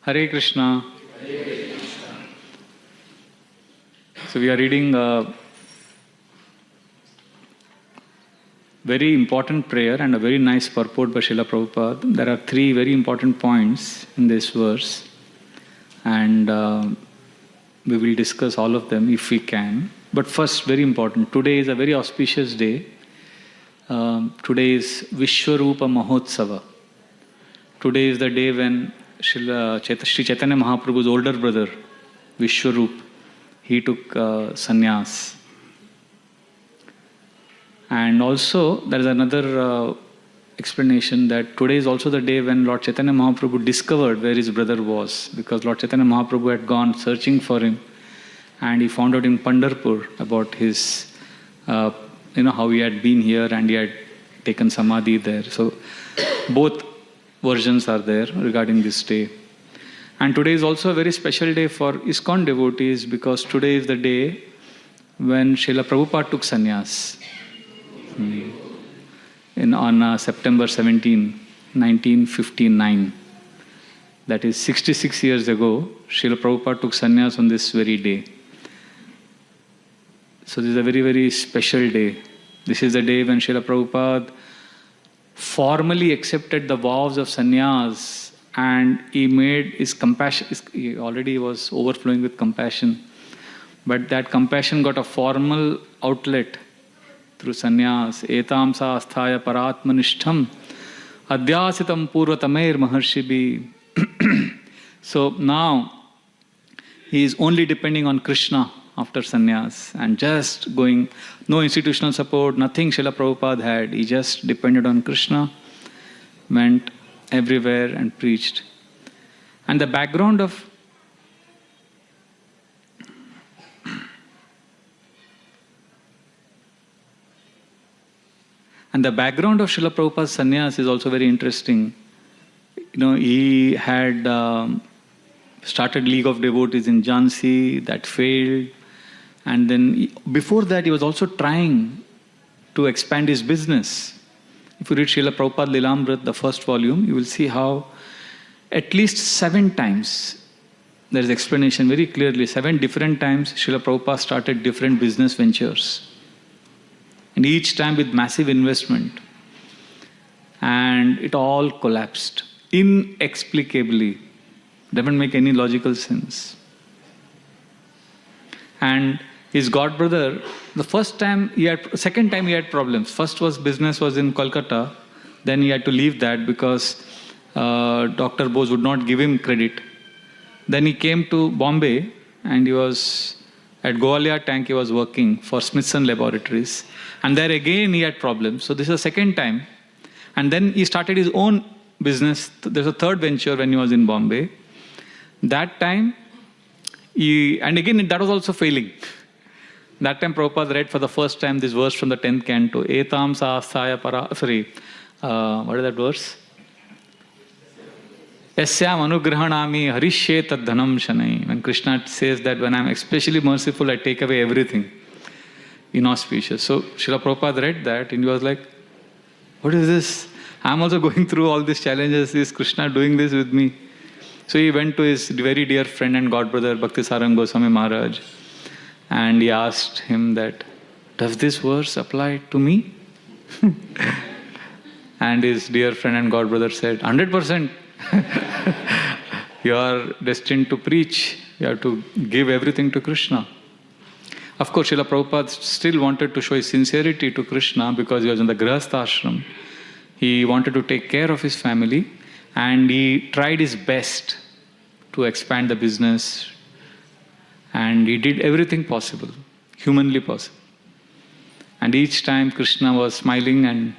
Hare Krishna. So we are reading a very important prayer and a very nice purport by Srila Prabhupada. There are three very important points in this verse, and we will discuss all of them if we can. But first, very important, today is a very auspicious day. Today is Vishwarupa Mahotsava. Today is the day when Sri Chaitanya Mahaprabhu's older brother, Vishwarup, he took sannyas. And also, there is another explanation that today is also the day when Lord Chaitanya Mahaprabhu discovered where his brother was, because Lord Chaitanya Mahaprabhu had gone searching for him, and he found out in Pandharpur about his, how he had been here and he had taken samadhi there. So, both versions are there regarding this day. And today is also a very special day for ISKCON devotees, because today is the day when Srila Prabhupada took sannyas. On September 17, 1959. That is 66 years ago, Srila Prabhupada took sannyas on this very day. So this is a very, very special day. This is the day when Srila Prabhupada formally accepted the vows of sannyas, and he made his compassion, he already was overflowing with compassion, but that compassion got a formal outlet through sannyas. Etam sa asthaya paratmanishtham adhyasitam purvatamair maharshibi. So now he is only depending on Krishna after sannyas and just going, no institutional support, nothing Srila Prabhupada had. He just depended on Krishna, went everywhere and preached. And the background of Srila Prabhupada's sannyas is also very interesting. He had started League of Devotees in Jhansi, that failed. And then before that, he was also trying to expand his business. If you read Srila Prabhupada Lilamrit, the first volume, you will see how at least 7 times, there is explanation very clearly, 7 different times Srila Prabhupada started different business ventures. And each time with massive investment. And it all collapsed inexplicably. Doesn't make any logical sense. And his godbrother, second time he had problems. First was business was in Kolkata. Then he had to leave that because Dr. Bose would not give him credit. Then he came to Bombay and he was at Goalia Tank, he was working for Smithson Laboratories. And there again he had problems. So this is the second time. And then he started his own business. There's a third venture when he was in Bombay. That time, and again that was also failing. That time Prabhupada read for the first time this verse from the 10th canto. Etam sa asthaya what is that verse? Yasyam anugrahanami harishye tad dhanam shanai. When Krishna says that when I am especially merciful, I take away everything. Inauspicious. So Srila Prabhupada read that and he was like, what is this? I am also going through all these challenges. Is Krishna doing this with me? So he went to his very dear friend and godbrother Bhaktisaranga Goswami Maharaj, and he asked him that, does this verse apply to me? And his dear friend and godbrother said, 100%. You are destined to preach. You have to give everything to Krishna. Of course, Srila Prabhupada still wanted to show his sincerity to Krishna because he was in the Grihastha ashram. He wanted to take care of his family and he tried his best to expand the business, and he did everything possible, humanly possible. And each time Krishna was smiling, and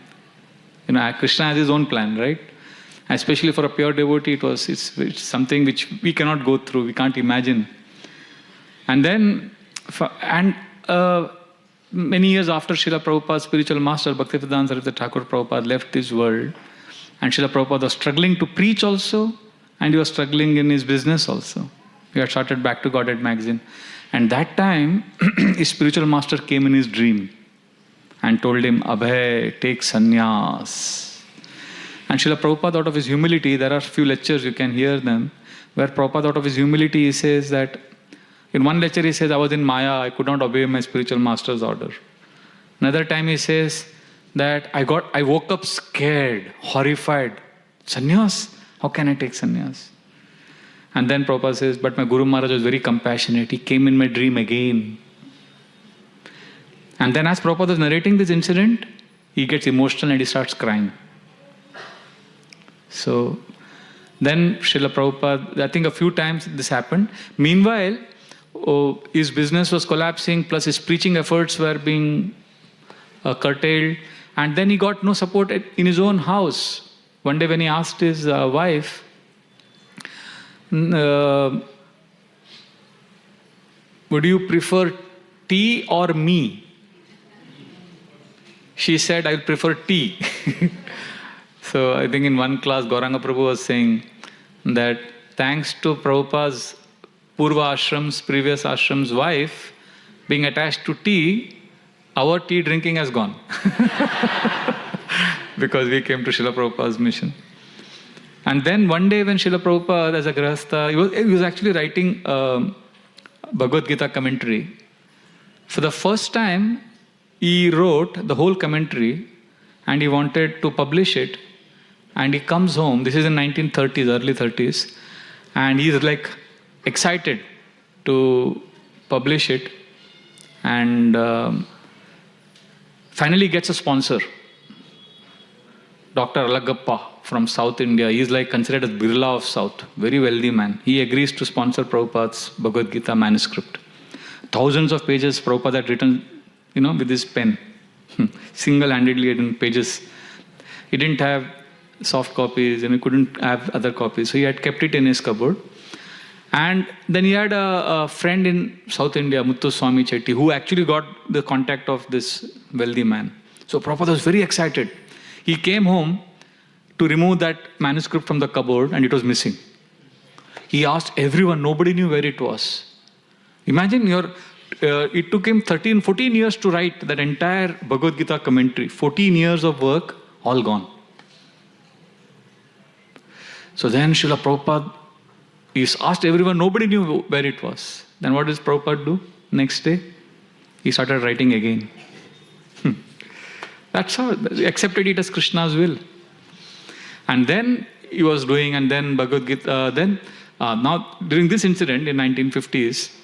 Krishna has his own plan, right? Especially for a pure devotee, it's something which we cannot go through, we can't imagine. And then, many years after Srila Prabhupada's spiritual master, Bhaktivedanta Saraswati Thakur Prabhupada left this world, and Srila Prabhupada was struggling to preach also, and he was struggling in his business also. He had started Back to Godhead magazine. And that time, his spiritual master came in his dream and told him, Abhay, take sannyas. And Srila Prabhupada, out of his humility, there are few lectures, you can hear them, where Prabhupada, out of his humility, he says that, in one lecture he says, I was in Maya, I could not obey my spiritual master's order. Another time he says that I woke up scared, horrified. Sannyas? How can I take sannyas? And then Prabhupada says, but my Guru Maharaj was very compassionate. He came in my dream again. And then as Prabhupada was narrating this incident, he gets emotional and he starts crying. So then Srila Prabhupada, I think a few times this happened. Meanwhile, his business was collapsing, plus his preaching efforts were being curtailed. And then he got no support in his own house. One day when he asked his wife, would you prefer tea or me? She said, I will prefer tea. So I think in one class, Gauranga Prabhu was saying that thanks to Prabhupada's Purva Ashram's, previous ashram's wife being attached to tea, our tea drinking has gone. Because we came to Srila Prabhupada's mission. And then one day when Srila Prabhupada, as a Grihastha, he was actually writing Bhagavad Gita commentary. For the first time, he wrote the whole commentary and he wanted to publish it. And he comes home, this is in 1930s, early 30s, and he's like excited to publish it. And finally gets a sponsor, Dr. Alagappa from South India. He's like considered as Birla of South, very wealthy man. He agrees to sponsor Prabhupada's Bhagavad Gita manuscript. Thousands of pages Prabhupada had written, with his pen. Single-handedly written pages. He didn't have soft copies and he couldn't have other copies. So he had kept it in his cupboard. And then he had a friend in South India, Muthu Swami Chetty, who actually got the contact of this wealthy man. So Prabhupada was very excited. He came home to remove that manuscript from the cupboard and it was missing. He asked everyone, nobody knew where it was. Imagine it took him 14 years to write that entire Bhagavad Gita commentary. 14 years of work, all gone. So then Srila Prabhupada, he asked everyone, nobody knew where it was. Then what does Prabhupada do? Next day, he started writing again. That's how, he accepted it as Krishna's will. And then he was doing, and then Bhagavad Gita, now during this incident in 1950s,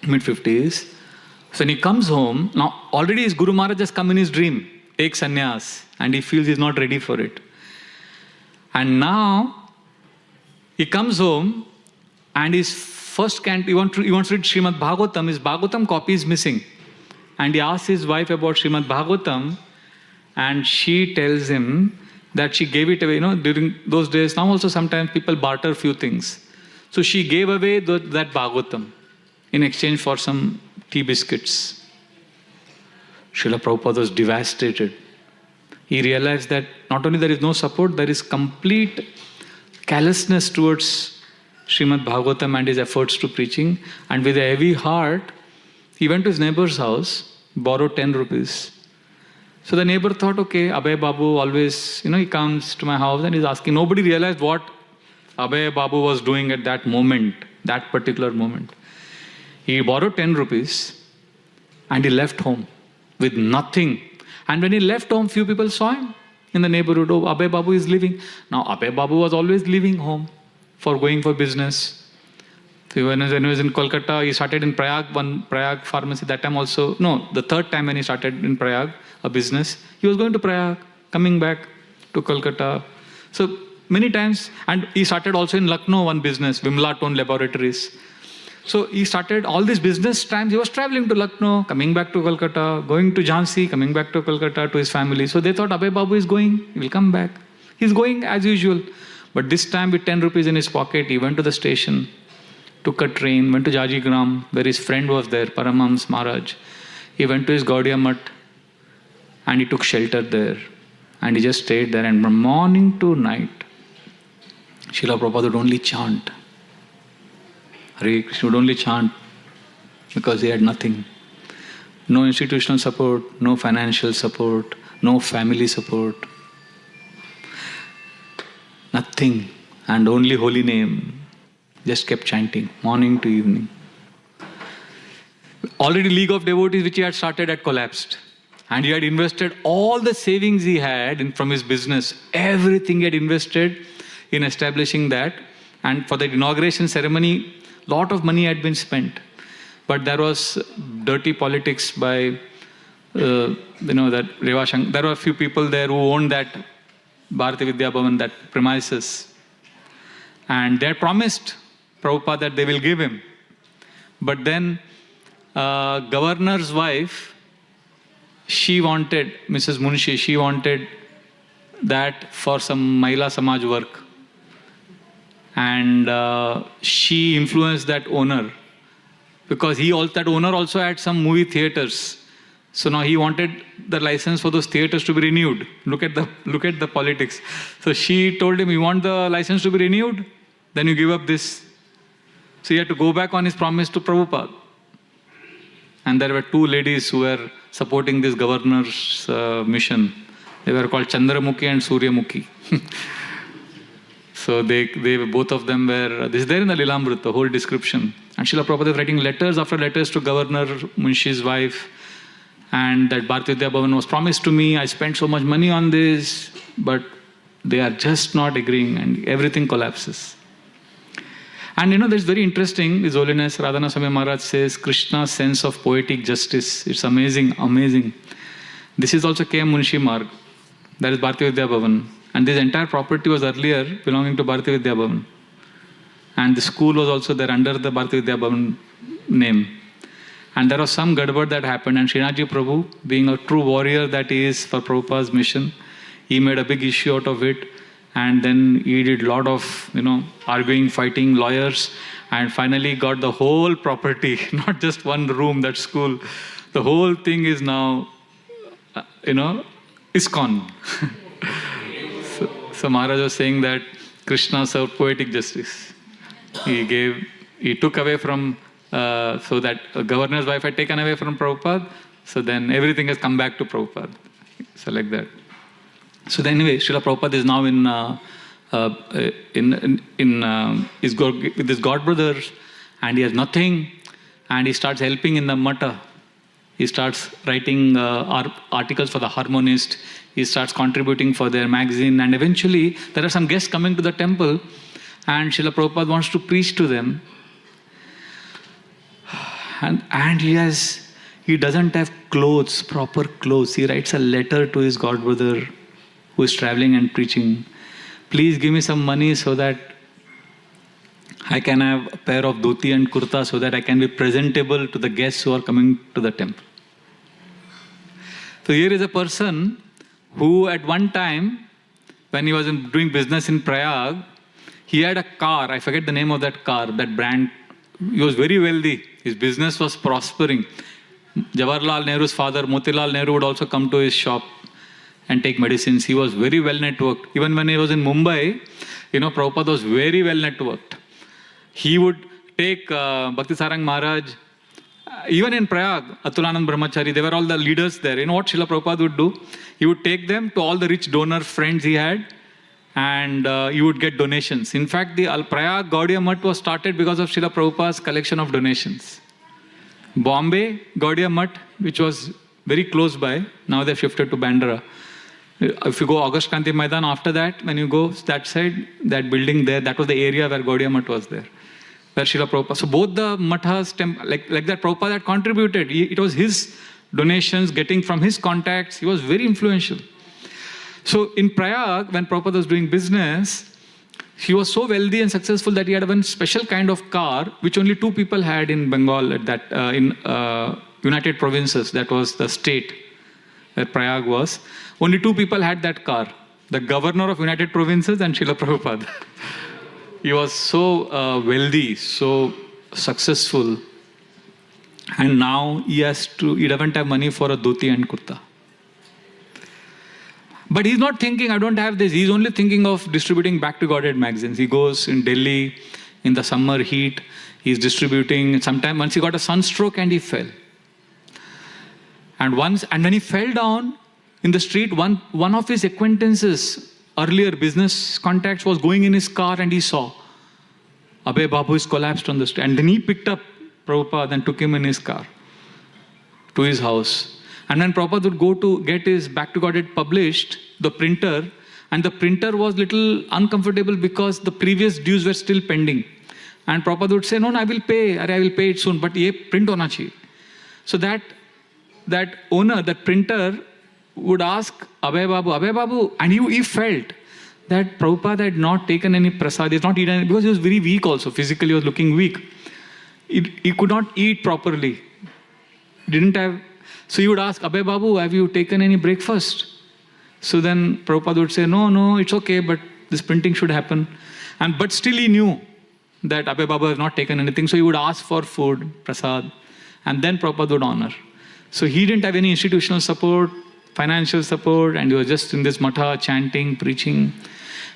mid-50s, so when he comes home, now already his Guru Maharaj has come in his dream, take sannyas, and he feels he's not ready for it. And now, he comes home, and his first he wants to read Srimad Bhagavatam, his Bhagavatam copy is missing. And he asks his wife about Srimad Bhagavatam, and she tells him that she gave it away, during those days. Now also sometimes people barter few things. So she gave away that Bhagavatam in exchange for some tea biscuits. Srila Prabhupada was devastated. He realized that not only there is no support, there is complete callousness towards Srimad Bhagavatam and his efforts to preaching. And with a heavy heart, he went to his neighbor's house, borrowed 10 rupees. So the neighbor thought, okay, Abhay Babu always, he comes to my house and he's asking. Nobody realized what Abhay Babu was doing at that moment, that particular moment. He borrowed 10 rupees and he left home with nothing. And when he left home, few people saw him in the neighborhood. Oh, Abhay Babu is leaving. Now, Abhay Babu was always leaving home for going for business. So when he was in Kolkata, he started in Prayag, one Prayag pharmacy. That time also, the third time when he started in Prayag, a business, he was going to Prayag, coming back to Kolkata. So many times, and he started also in Lucknow, one business, Vimla Tone Laboratories. So he started all these business times. He was traveling to Lucknow, coming back to Kolkata, going to Jhansi, coming back to Kolkata to his family. So they thought Abhay Babu is going, he will come back. He's going as usual. But this time with 10 rupees in his pocket, he went to the station, took a train, went to Jajigram, where his friend was there, Paramahams Maharaj. He went to his Gaudiya Mutt and he took shelter there. And he just stayed there. And from morning to night, Srila Prabhupada would only chant. Hare Krishna would only chant because he had nothing. No institutional support, no financial support, no family support. Nothing. And only holy name. Just kept chanting, morning to evening. Already League of Devotees, which he had started, had collapsed. And he had invested all the savings he had from his business. Everything he had invested in establishing that. And for the inauguration ceremony, lot of money had been spent. But there was dirty politics by, that Reva Shankar. There were a few people there who owned that Bharati Vidya Bhavan, that premises. And they had promised Prabhupada that they will give him. But then governor's wife, she wanted, Mrs. Munshi, she wanted that for some Mahila Samaj work. And she influenced that owner. Because that owner also had some movie theaters. So now he wanted the license for those theaters to be renewed. Look at the politics. So she told him, you want the license to be renewed? Then you give up this. So he had to go back on his promise to Prabhupada. And there were two ladies who were supporting this governor's mission. They were called Chandramukhi and Suryamukhi. So they both of them were, this is there in the Lila, the whole description. And Srila Prabhupada was writing letters after letters to Governor Munshi's wife. And that Bharati Vidya Bhavan was promised to me. I spent so much money on this, but they are just not agreeing and everything collapses. And that's very interesting. His Holiness Radhana Swami Maharaj says, Krishna's sense of poetic justice. It's amazing, amazing. This is also K.M. Munshi Marg. That is Bharati Vidya Bhavan. And this entire property was earlier belonging to Bharati Vidya Bhavan. And the school was also there under the Bharati Vidya Bhavan name. And there was some gadbad that happened. And Srinathji Prabhu, being a true warrior that he is for Prabhupada's mission, he made a big issue out of it. And then he did a lot of, arguing, fighting, lawyers. And finally got the whole property, not just one room, that school. The whole thing is now, ISKCON. So Maharaj was saying that Krishna served poetic justice. He took away from, so that a governor's wife had taken away from Prabhupada, so then everything has come back to Prabhupada. So like that. So then anyway, Srila Prabhupada is now with his god brothers, and he has nothing, and he starts helping in the Mata. He starts writing articles for the Harmonist. He starts contributing for their magazine, and eventually there are some guests coming to the temple, and Srila Prabhupada wants to preach to them. And he doesn't have clothes, proper clothes. He writes a letter to his god brother who is traveling and preaching. Please give me some money so that I can have a pair of dhoti and kurta so that I can be presentable to the guests who are coming to the temple. So here is a person who at one time, when he was doing business in Prayag, he had a car. I forget the name of that car, that brand. He was very wealthy. His business was prospering. Jawaharlal Nehru's father, Motilal Nehru, would also come to his shop and take medicines. He was very well networked. Even when he was in Mumbai, Prabhupada was very well networked. He would take Bhakti Sarang Maharaj, even in Prayag, Atulanand Brahmachari, they were all the leaders there. You know what Srila Prabhupada would do? He would take them to all the rich donor friends he had, and he would get donations. In fact, the Prayag Gaudiya Math was started because of Srila Prabhupada's collection of donations. Bombay Gaudiya Math, which was very close by, now they've shifted to Bandra. If you go August Kranti Maidan, after that, when you go that side, that building there, that was the area where Gaudiya Math was there. Where Srila Prabhupada. So both the mathas, like that Prabhupada had contributed. It was his donations, getting from his contacts. He was very influential. So in Prayag, when Prabhupada was doing business, he was so wealthy and successful that he had one special kind of car, which only two people had in Bengal at that, in United Provinces. That was the state where Prayag was. Only two people had that car. The governor of United Provinces and Srila Prabhupada. He was so wealthy, so successful. And now he doesn't have money for a dhoti and kurta. But he's not thinking, I don't have this. He's only thinking of distributing back to Godhead magazines. He goes in Delhi in the summer heat. He's distributing. Once he got a sunstroke and he fell. And when he fell down in the street, one of his acquaintances earlier business contacts was going in his car and he saw Abhay Babu is collapsed on the street. And then he picked up Prabhupada and took him in his car to his house. And when Prabhupada would go to get his Back to Godhead published, the printer was little uncomfortable because the previous dues were still pending. And Prabhupada would say, no, I will pay it soon, but ye print hona chahiye. So that owner, that printer would ask Abhay Babu, and he felt that Prabhupada had not taken any prasad, he's not eaten any, because he was very weak also, physically he was looking weak. He could not eat properly. So he would ask, Abhay Babu, have you taken any breakfast? So then Prabhupada would say, no, it's okay, but this printing should happen. But still he knew that Abhay Babu has not taken anything, so he would ask for food, prasad, and then Prabhupada would honor. So he didn't have any institutional support, financial support, and he was just in this matha, chanting, preaching.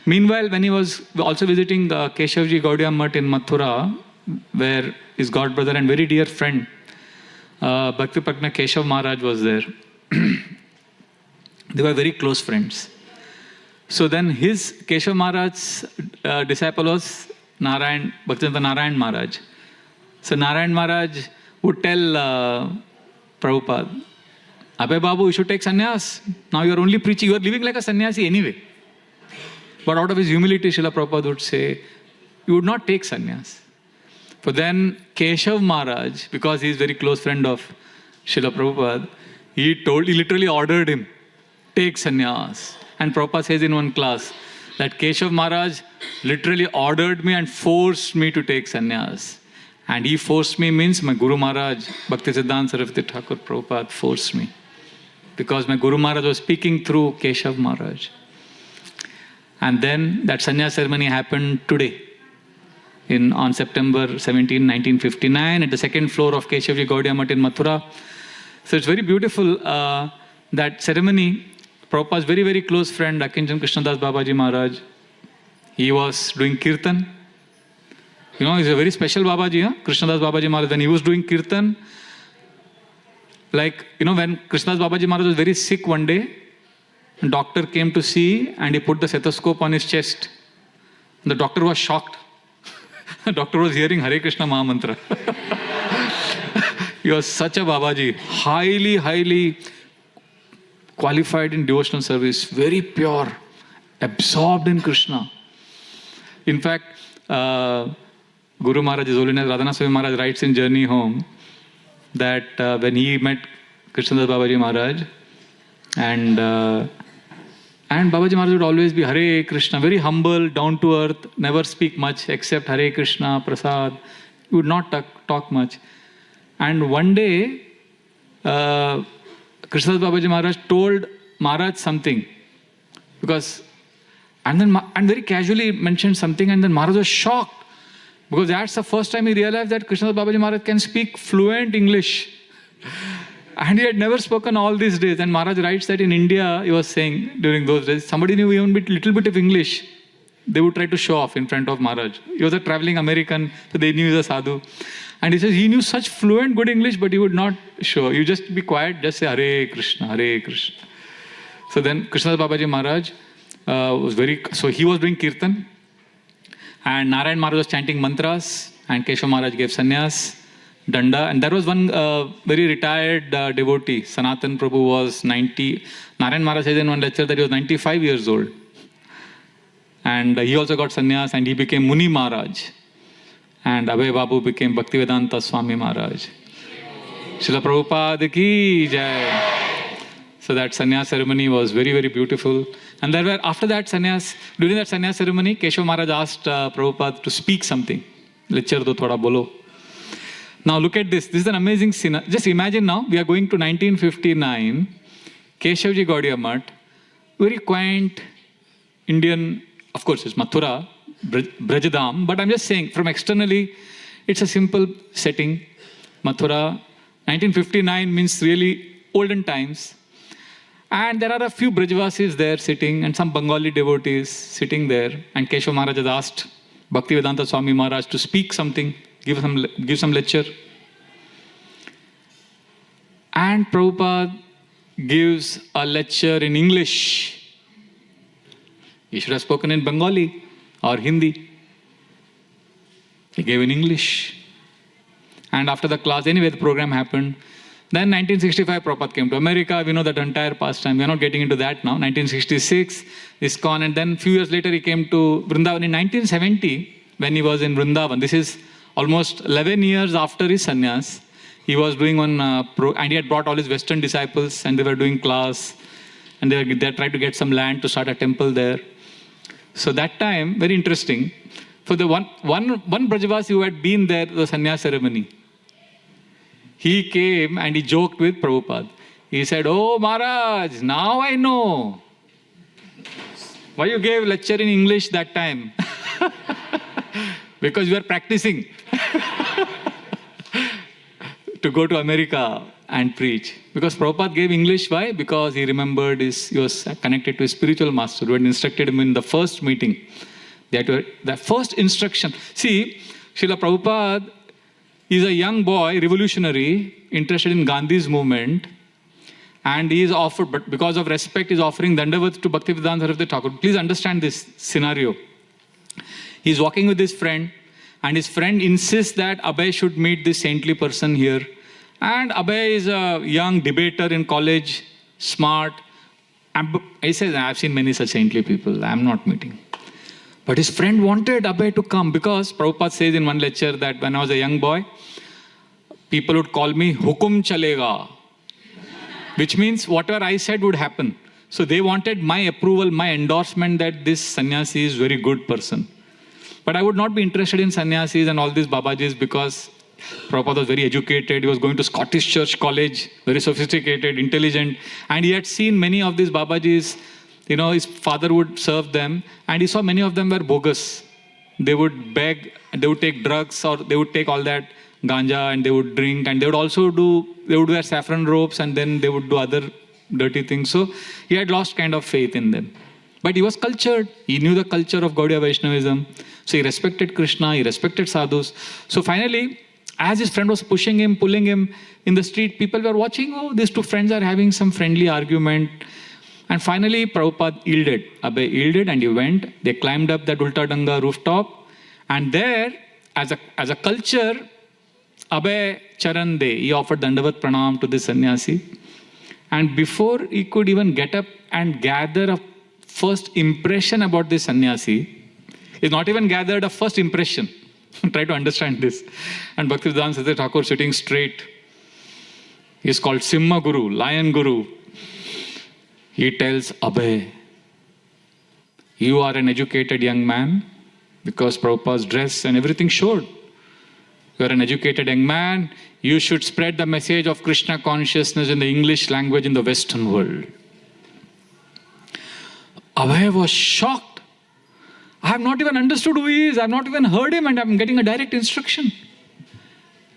Meanwhile, when he was also visiting Keshavji Gaudiya Math in Mathura, where his godbrother and very dear friend, Bhakti Pragna Keshav Maharaj was there. They were very close friends. So then his Keshav Maharaj's disciple was Bhaktivinoda Narayan Maharaj. So Narayan Maharaj would tell Prabhupada, Abhay Babu, you should take sannyas. Now you are only preaching, you are living like a sannyasi anyway. But out of his humility, Srila Prabhupada would say, you would not take sannyas. But then Keshav Maharaj, because he is very close friend of Srila Prabhupada, he literally ordered him, take sannyas. And Prabhupada says in one class that Keshav Maharaj literally ordered me and forced me to take sannyas. And he forced me means my Guru Maharaj, Bhakti Siddhanta Saraswati Thakur Prabhupada forced me. Because my Guru Maharaj was speaking through Keshav Maharaj. And then that sannyas ceremony happened today. On September 17, 1959, at the second floor of Keshavji Gaudiya Math in Mathura. So it's very beautiful, that ceremony. Prabhupada's very, very close friend, Akinchan Krishnadas Babaji Maharaj, he was doing kirtan. You know, he's a very special Babaji, Krishnadas Babaji Maharaj. When he was doing kirtan, like, you know, when Krishnadas Babaji Maharaj was very sick one day, a doctor came to see and he put the stethoscope on his chest. The doctor was shocked. The doctor was hearing Hare Krishna Mahamantra. He was such a Babaji, highly, highly qualified in devotional service, very pure, absorbed in Krishna. In fact, Guru Maharaj, His Holiness Radhana Swami Maharaj writes in Journey Home that when he met Krishnadas Babaji Maharaj, and Babaji Maharaj would always be Hare Krishna, very humble, down to earth, never speak much except Hare Krishna, Prasad. He would not talk much. And one day, Krishnadas Babaji Maharaj told Maharaj something. And very casually mentioned something, and then Maharaj was shocked. Because that's the first time he realized that Krishnadas Babaji Maharaj can speak fluent English. And he had never spoken all these days. And Maharaj writes that in India, he was saying during those days, somebody knew even a little bit of English. They would try to show off in front of Maharaj. He was a traveling American, so they knew he was a sadhu. And he says he knew such fluent good English, but he would not show. You just be quiet, just say Hare Krishna, Hare Krishna. So then Krishnadas Babaji Maharaj so he was doing kirtan. And Narayan Maharaj was chanting mantras. And Keshav Maharaj gave sannyas. Danda, and there was one very retired devotee, Sanatan Prabhu was 90. Narayan Maharaj said in one lecture that he was 95 years old. And he also got sannyas and he became Muni Maharaj. And Abhay Babu became Bhaktivedanta Swami Maharaj. Srila Prabhupada ki jai. So that sannyas ceremony was very, very beautiful. And there were, after that sannyas, during that sannyas ceremony, Keshav Maharaj asked Prabhupada to speak something. Lecture do thoda bolo. Now look at this. This is an amazing scene. Just imagine now, we are going to 1959, Keshavji Gaudiya Math, very quaint Indian, of course it's Mathura, Brajadam, but I'm just saying from externally, it's a simple setting. Mathura, 1959 means really olden times. And there are a few Brajavasis there sitting and some Bengali devotees sitting there. And Keshav Maharaj has asked Bhaktivedanta Swami Maharaj to speak something. Give some lecture. And Prabhupada gives a lecture in English. He should have spoken in Bengali or Hindi. He gave in English. And after the class, anyway, the program happened. Then 1965, Prabhupada came to America. We know that entire pastime. We are not getting into that now. 1966, ISKCON. And then a few years later, he came to Vrindavan. In 1970, when he was in Vrindavan, this is almost 11 years after his sannyas, he was doing one, and he had brought all his Western disciples, and they were doing class. And they tried to get some land to start a temple there. So that time, very interesting. For the one Brajavasi who had been there, the sannyas ceremony, he came and he joked with Prabhupada. He said, "Oh Maharaj, now I know why you gave lecture in English that time." Because you are practicing to go to America and preach. Because Prabhupada gave English, why? Because he remembered he was connected to his spiritual master who had instructed him in the first meeting. The first instruction. See, Srila Prabhupada is a young boy, revolutionary, interested in Gandhi's movement, and he is offered, but because of respect, he is offering Dandavat to Bhaktivedanta Saraswati Thakur. Please understand this scenario. He is walking with his friend, and his friend insists that Abhay should meet this saintly person here. And Abhay is a young debater in college, smart. He says, "I've seen many such saintly people, I'm not meeting." But his friend wanted Abhay to come because Prabhupada says in one lecture that when I was a young boy, people would call me Hukum Chalega, which means whatever I said would happen. So they wanted my approval, my endorsement that this sannyasi is a very good person. But I would not be interested in sannyasis and all these babajis because Prabhupada was very educated. He was going to Scottish Church College, very sophisticated, intelligent. And he had seen many of these babajis. You know, his father would serve them. And he saw many of them were bogus. They would beg, they would take drugs, or they would take all that ganja and they would drink. And they would also they would wear saffron robes, and then they would do other dirty things. So he had lost kind of faith in them. But he was cultured. He knew the culture of Gaudiya Vaishnavism. So he respected Krishna, he respected sadhus. So finally, as his friend was pushing him, pulling him in the street, people were watching, oh, these two friends are having some friendly argument. And finally, Prabhupada yielded. Abhay yielded and he went. They climbed up that Ulta Danga rooftop. And there, as a culture, Abhay Charan De, he offered Dandavat Pranam to this sannyasi. And before he could even get up and gather a first impression about this sannyasi, he's not even gathered a first impression. Try to understand this. And Bhaktivedanta Saraswati Thakur sitting straight. He is called Simha Guru, Lion Guru. He tells Abhay, you are an educated young man, because Prabhupada's dress and everything showed. You are an educated young man. You should spread the message of Krishna consciousness in the English language in the Western world. Abhay was shocked. I have not even understood who he is. I have not even heard him, and I am getting a direct instruction.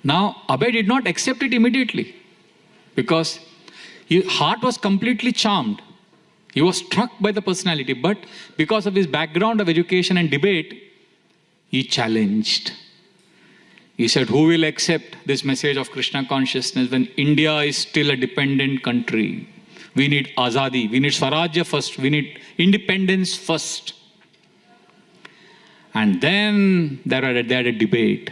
Now, Abhay did not accept it immediately because his heart was completely charmed. He was struck by the personality, but because of his background of education and debate, he challenged. He said, who will accept this message of Krishna consciousness when India is still a dependent country? We need azadi, we need swarajya first, we need independence first. And then they had a debate.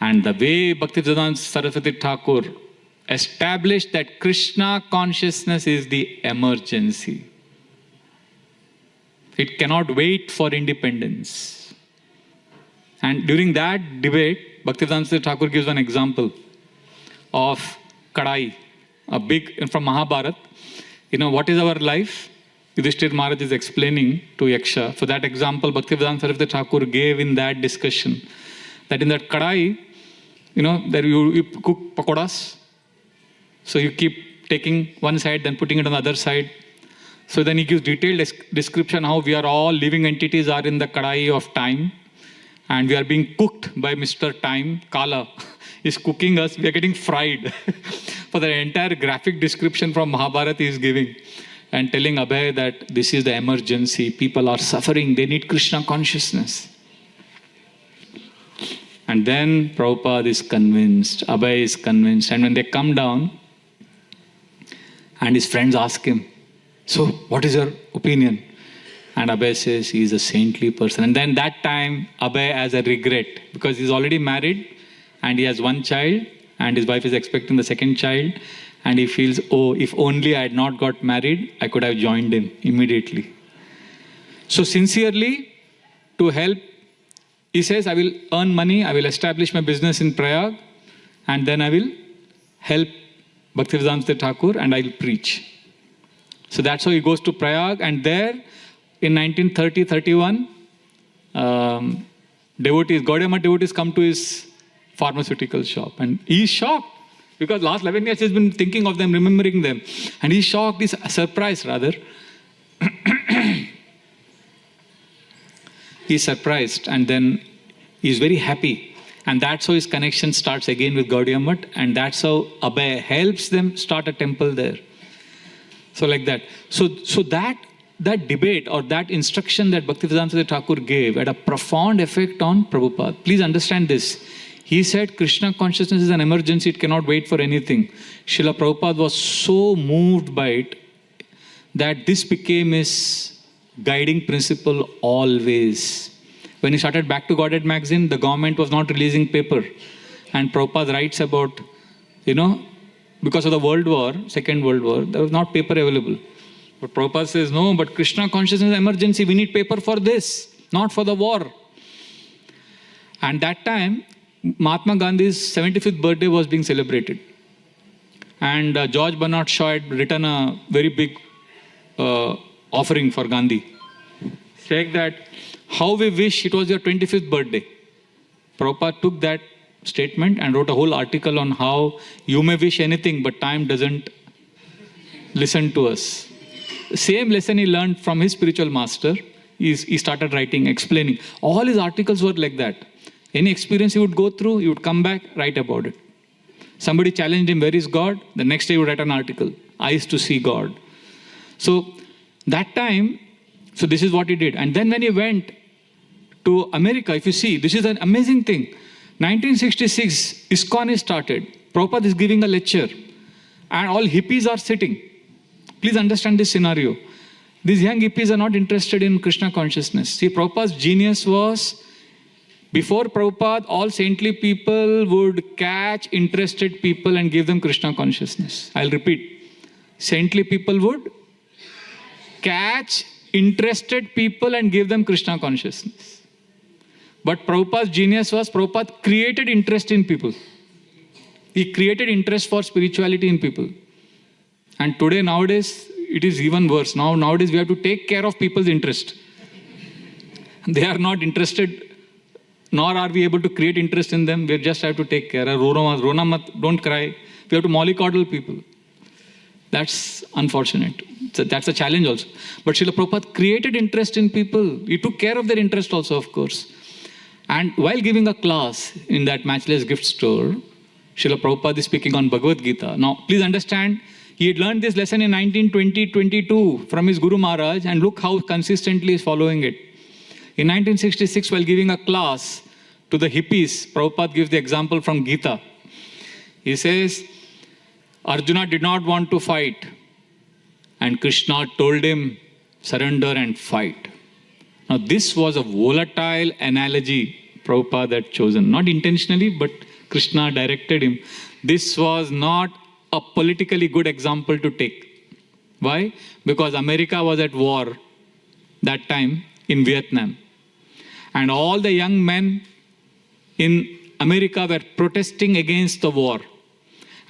And the way Bhaktivedanta Saraswati Thakur established that Krishna consciousness is the emergency. It cannot wait for independence. And during that debate, Bhaktivedanta Saraswati Thakur gives one example of Kadai, a big, from Mahabharata. You know, what is our life? Yudhishthir Maharaj is explaining to Yaksha. So that example Bhaktivedanta Saraswati Thakur gave in that discussion. That in that kadai, you know, there you cook pakodas. So you keep taking one side, then putting it on the other side. So then he gives detailed description how we are all living entities are in the kadai of time. And we are being cooked by Mr. Time. Kala is cooking us. We are getting fried. For the entire graphic description from Mahabharata he is giving. And telling Abhay that this is the emergency. People are suffering. They need Krishna consciousness. And then Prabhupada is convinced. Abhay is convinced. And when they come down, and his friends ask him, so what is your opinion? And Abhay says he is a saintly person. And then that time, Abhay has a regret because he's already married and he has one child and his wife is expecting the second child. And he feels, oh, if only I had not got married, I could have joined him immediately. So sincerely, to help, he says, I will earn money, I will establish my business in Prayag, and then I will help Bhaktivedanta Thakur and I will preach. So that's how he goes to Prayag, and there in 1930-31, Gaudiya Math devotees come to his pharmaceutical shop, and he's shocked because last 11 years he's been thinking of them, remembering them, and he's shocked, he's surprised rather. He's surprised, and then he's very happy, and that's how his connection starts again with Gaudiya Math, and that's how Abhay helps them start a temple there. So like that. So that debate or that instruction that Bhaktivedanta Thakur gave had a profound effect on Prabhupada. Please understand this. He said Krishna consciousness is an emergency, it cannot wait for anything. Srila Prabhupada was so moved by it that this became his guiding principle always. When he started Back to Godhead magazine, the government was not releasing paper. And Prabhupada writes about, because of the World War, Second World War, there was not paper available. But Prabhupada says, no, but Krishna consciousness is emergency, we need paper for this, not for the war. And that time, Mahatma Gandhi's 75th birthday was being celebrated. And George Bernard Shaw had written a very big offering for Gandhi, saying that, how we wish it was your 25th birthday. Prabhupada took that statement and wrote a whole article on how you may wish anything, but time doesn't listen to us. Same lesson he learned from his spiritual master. He started writing, explaining. All his articles were like that. Any experience he would go through, he would come back, write about it. Somebody challenged him, where is God? The next day he would write an article, eyes to see God. So that time, so this is what he did. And then when he went to America, if you see, this is an amazing thing. 1966, ISKCON is started. Prabhupada is giving a lecture. And all hippies are sitting. Please understand this scenario. These young hippies are not interested in Krishna consciousness. See, Prabhupada's genius was, before Prabhupada, all saintly people would catch interested people and give them Krishna consciousness. I'll repeat. Saintly people would catch interested people and give them Krishna consciousness. But Prabhupada's genius was, Prabhupada created interest in people. He created interest for spirituality in people. And today, nowadays, it is even worse. Nowadays, we have to take care of people's interest. They are not interested, nor are we able to create interest in them. We just have to take care. Rona mat, don't cry. We have to mollycoddle people. That's unfortunate. So that's a challenge also. But Srila Prabhupada created interest in people. He took care of their interest also, of course. And while giving a class in that Matchless Gift Store, Srila Prabhupada is speaking on Bhagavad Gita. Now, please understand, he had learned this lesson in 1920-22 from his Guru Maharaj, and look how consistently he is following it. In 1966, while giving a class to the hippies, Prabhupada gives the example from Gita. He says, Arjuna did not want to fight, and Krishna told him, surrender and fight. Now, this was a volatile analogy Prabhupada had chosen. Not intentionally, but Krishna directed him. This was not a politically good example to take. Why? Because America was at war that time in Vietnam. And all the young men in America were protesting against the war.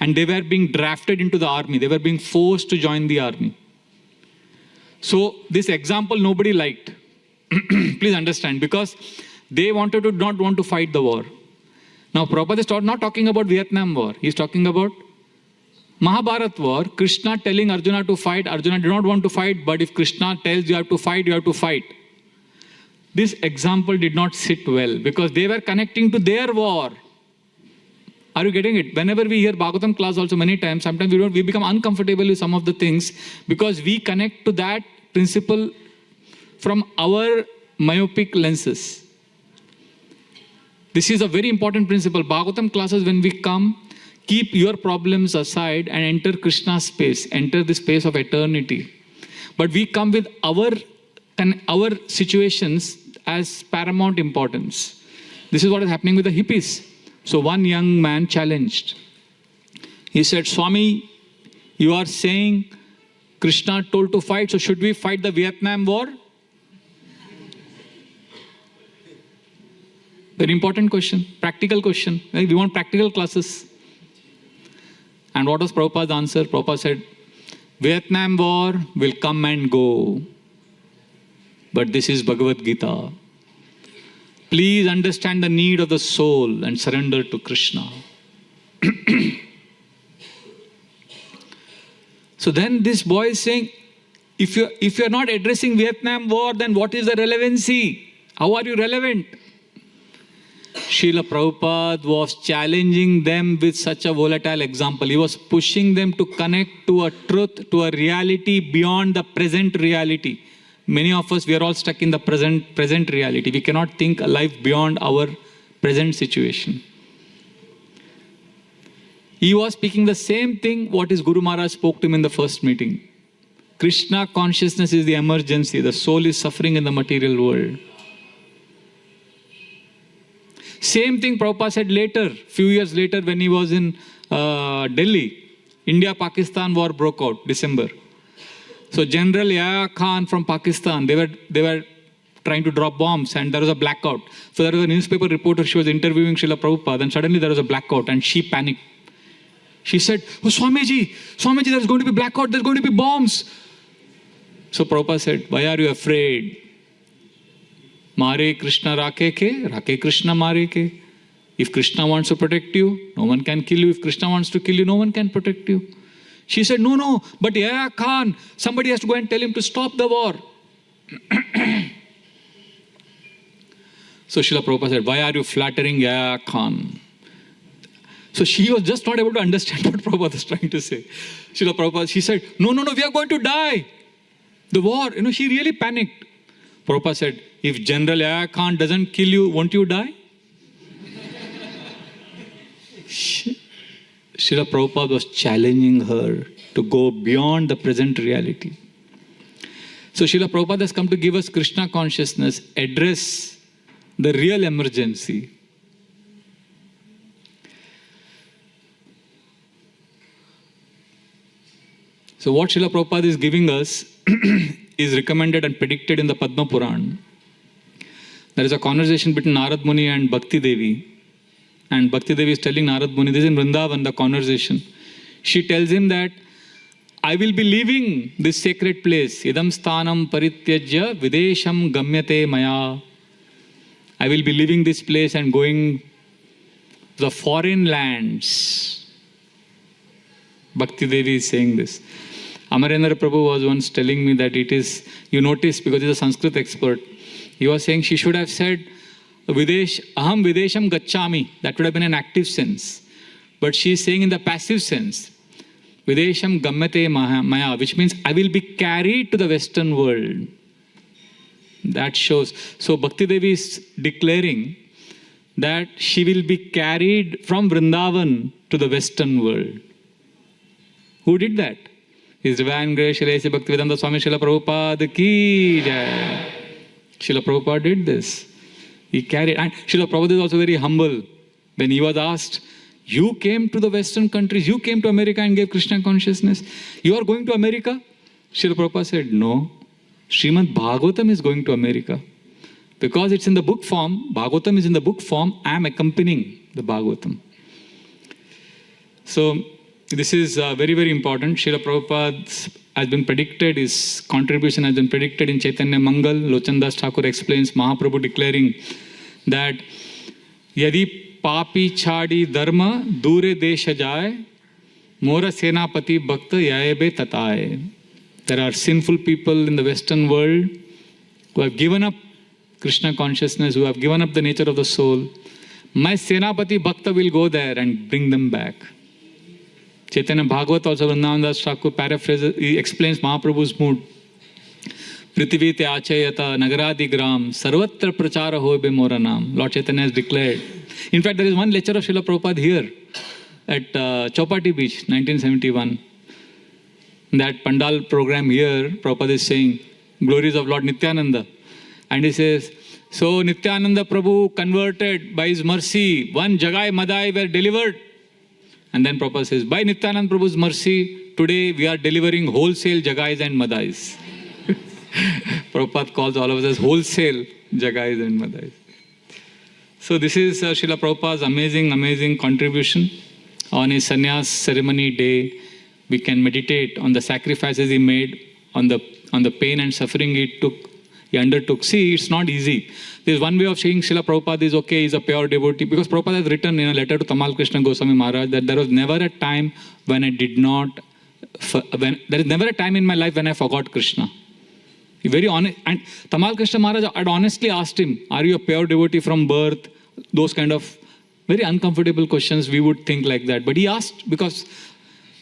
And they were being drafted into the army. They were being forced to join the army. So this example nobody liked. Please understand, because they not want to fight the war. Now Prabhupada is not talking about Vietnam war. He is talking about Mahabharat war. Krishna telling Arjuna to fight. Arjuna did not want to fight, but if Krishna tells you have to fight, you have to fight. This example did not sit well because they were connecting to their war. Are you getting it? Whenever we hear Bhagavatam class also many times, sometimes we become uncomfortable with some of the things because we connect to that principle from our myopic lenses. This is a very important principle. Bhagavatam classes, when we come, keep your problems aside and enter Krishna's space, enter the space of eternity. But we come with our our situations as paramount importance. This is what is happening with the hippies. So one young man challenged. He said, Swami, you are saying Krishna told to fight, so should we fight the Vietnam War? Very important question, practical question. We want practical classes. And what was Prabhupada's answer? Prabhupada said, Vietnam War will come and go. But this is Bhagavad Gita. Please understand the need of the soul and surrender to Krishna. So then this boy is saying, if you're not addressing Vietnam War, then what is the relevancy? How are you relevant? Srila Prabhupada was challenging them with such a volatile example. He was pushing them to connect to a truth, to a reality beyond the present reality. Many of us, we are all stuck in the present reality. We cannot think a life beyond our present situation. He was speaking the same thing what his Guru Maharaj spoke to him in the first meeting. Krishna consciousness is the emergency. The soul is suffering in the material world. Same thing Prabhupada said later, few years later when he was in Delhi. India-Pakistan war broke out, December. So General Yahya Khan from Pakistan, they were trying to drop bombs and there was a blackout. So there was a newspaper reporter, she was interviewing Srila Prabhupada and suddenly there was a blackout and she panicked. She said, oh Swamiji, there's going to be blackout, there's going to be bombs. So Prabhupada said, why are you afraid? Mare Krishna Rake Krishna Mare ke. If Krishna wants to protect you, no one can kill you. If Krishna wants to kill you, no one can protect you. She said, no, but Yahya Khan, somebody has to go and tell him to stop the war. So Srila Prabhupada said, why are you flattering Yahya Khan? So she was just not able to understand what Prabhupada was trying to say. Srila Prabhupada, she said, no, we are going to die. The war, she really panicked. Prabhupada said, if General Yahya Khan doesn't kill you, won't you die? Srila Prabhupada was challenging her to go beyond the present reality. So Srila Prabhupada has come to give us Krishna consciousness, address the real emergency. So what Srila Prabhupada is giving us is recommended and predicted in the Padma Puran. There is a conversation between Narad Muni and Bhakti Devi. And Bhakti Devi is telling Narad Muni, this is in Vrindavan, the conversation. She tells him that, I will be leaving this sacred place. Idam sthanam parityajya videsham gamyate maya. I will be leaving this place and going to the foreign lands. Bhakti Devi is saying this. Amarendra Prabhu was once telling me that it is, you notice, because he's a Sanskrit expert, he was saying she should have said, aham videsham gacchami. That would have been an active sense. But she is saying in the passive sense, videsham gammate maya, which means I will be carried to the Western world. That shows. So Bhakti Devi is declaring that she will be carried from Vrindavan to the Western world. Who did that? His Divine Grace Srila Bhaktivedanta Swami Srila Prabhupada ki jai. Srila Prabhupada did this. He carried, and Srila Prabhupada is also very humble. When he was asked, you came to the Western countries, you came to America and gave Krishna consciousness. You are going to America? Srila Prabhupada said, no. Srimad Bhagavatam is going to America. Because it's in the book form, Bhagavatam is in the book form, I am accompanying the Bhagavatam. So, this is very, very important. Srila Prabhupada has been predicted, his contribution has been predicted in Chaitanya Mangal. Lochandas Thakur explains Mahaprabhu declaring that Yadi papi chadi dharma dure desha jai mora senapati bhakta yaebe tataye. There are sinful people in the Western world who have given up Krishna consciousness, who have given up the nature of the soul. My senapati bhakta will go there and bring them back. Chaitanya Bhagavat also, Vrindavan Thakur paraphrases, he explains Mahaprabhu's mood. Prithivite achayata nagaradi gram sarvatra prachara hobe moranam. Lord Chaitanya has declared. In fact, there is one lecture of Srila Prabhupada here at Chowpatty Beach, 1971. That Pandal program here, Prabhupada is saying, glories of Lord Nityananda. And he says, so Nityananda Prabhu converted by his mercy, one Jagai Madai were delivered. And then Prabhupada says, by Nityananda Prabhu's mercy, today we are delivering wholesale Jagais and Madais. Prabhupada calls all of us as wholesale Jagais and Madais. So this is Srila Prabhupada's amazing contribution. On his sannyas ceremony day, we can meditate on the sacrifices he made, on the pain and suffering he undertook. See, it's not easy. There's one way of saying Srila Prabhupada is okay, he's a pure devotee, because Prabhupada has written in a letter to Tamal Krishna Goswami Maharaj that there was never a time when there is never a time in my life when I forgot Krishna. He very honest, and Tamal Krishna Maharaj had honestly asked him, are you a pure devotee from birth? Those kind of very uncomfortable questions, we would think like that. But he asked, because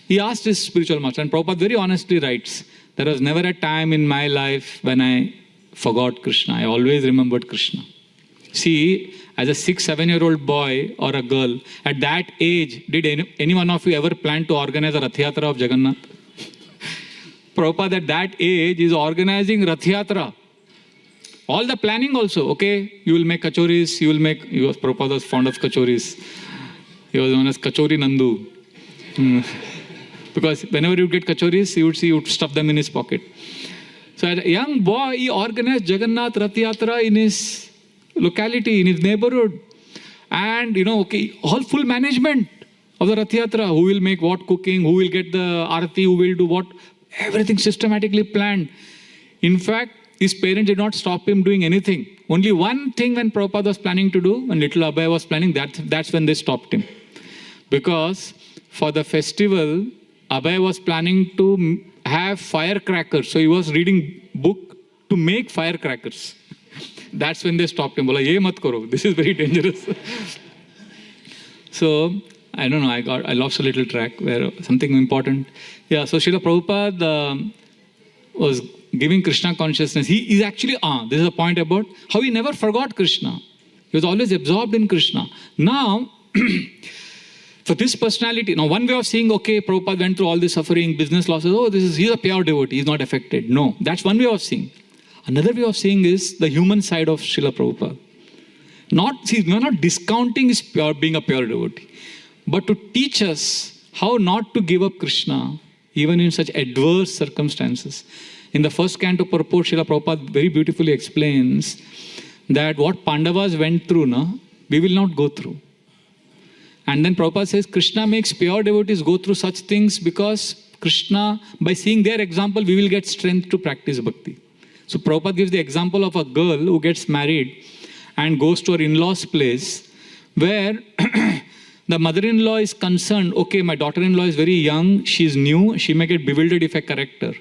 he asked his spiritual master, and Prabhupada very honestly writes, there was never a time in my life when I forgot Krishna. I always remembered Krishna. See, as a 6-7-year-old boy or a girl, at that age, did any one of you ever plan to organize a Rath Yatra of Jagannath? Prabhupada at that age is organizing Rath Yatra. All the planning also, okay, you will make kachoris, Prabhupada was fond of kachoris. He was known as Kachori Nandu. Because whenever you get kachoris, he would stuff them in his pocket. So as a young boy, he organized Jagannath Rath Yatra in his locality, in his neighborhood. And, all full management of the Rath Yatra. Who will make what cooking, who will get the arati, who will do what. Everything systematically planned. In fact, his parents did not stop him doing anything. Only one thing when Prabhupada was planning to do, when little Abhay was planning, that's when they stopped him. Because for the festival, Abhay was planning to have firecrackers. So he was reading book to make firecrackers. That's when they stopped him. Bola, ye mat karo. This is very dangerous. So, I don't know, I lost a little track where something important. Yeah, so Srila Prabhupada was giving Krishna consciousness. He is actually, this is a point about how he never forgot Krishna. He was always absorbed in Krishna. Now, for this personality, now one way of saying, okay, Prabhupada went through all this suffering, business losses, he's a pure devotee, he's not affected. No, that's one way of seeing. Another way of seeing is the human side of Srila Prabhupada. We're not discounting his being a pure devotee, but to teach us how not to give up Krishna, even in such adverse circumstances. In the first canto purport, Srila Prabhupada very beautifully explains that what Pandavas went through, we will not go through. And then Prabhupada says, Krishna makes pure devotees go through such things because Krishna, by seeing their example, we will get strength to practice bhakti. So Prabhupada gives the example of a girl who gets married and goes to her in-law's place where the mother-in-law is concerned, okay, my daughter-in-law is very young, she's new, she may get bewildered if I correct her.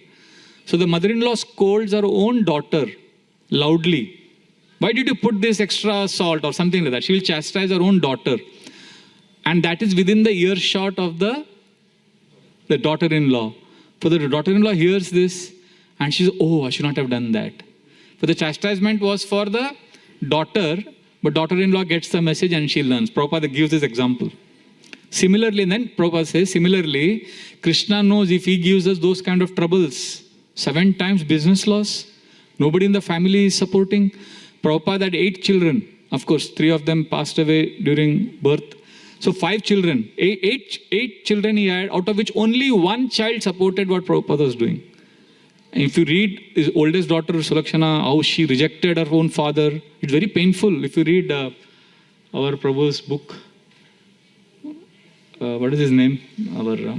So the mother-in-law scolds her own daughter loudly. Why did you put this extra salt or something like that? She will chastise her own daughter. And that is within the earshot of the daughter-in-law. So the daughter-in-law hears this and she says, I should not have done that. So the chastisement was for the daughter, but daughter-in-law gets the message and she learns. Prabhupada gives this example. Similarly, and then Prabhupada says, similarly, Krishna knows if he gives us those kind of troubles, 7 times business loss, nobody in the family is supporting. Prabhupada had 8 children. Of course, 3 of them passed away during birth. So 5 children, 8 children he had, out of which only 1 child supported what Prabhupada was doing. And if you read his oldest daughter, Sulakshana, how she rejected her own father, it's very painful. If you read our Prabhu's book, what is his name? Our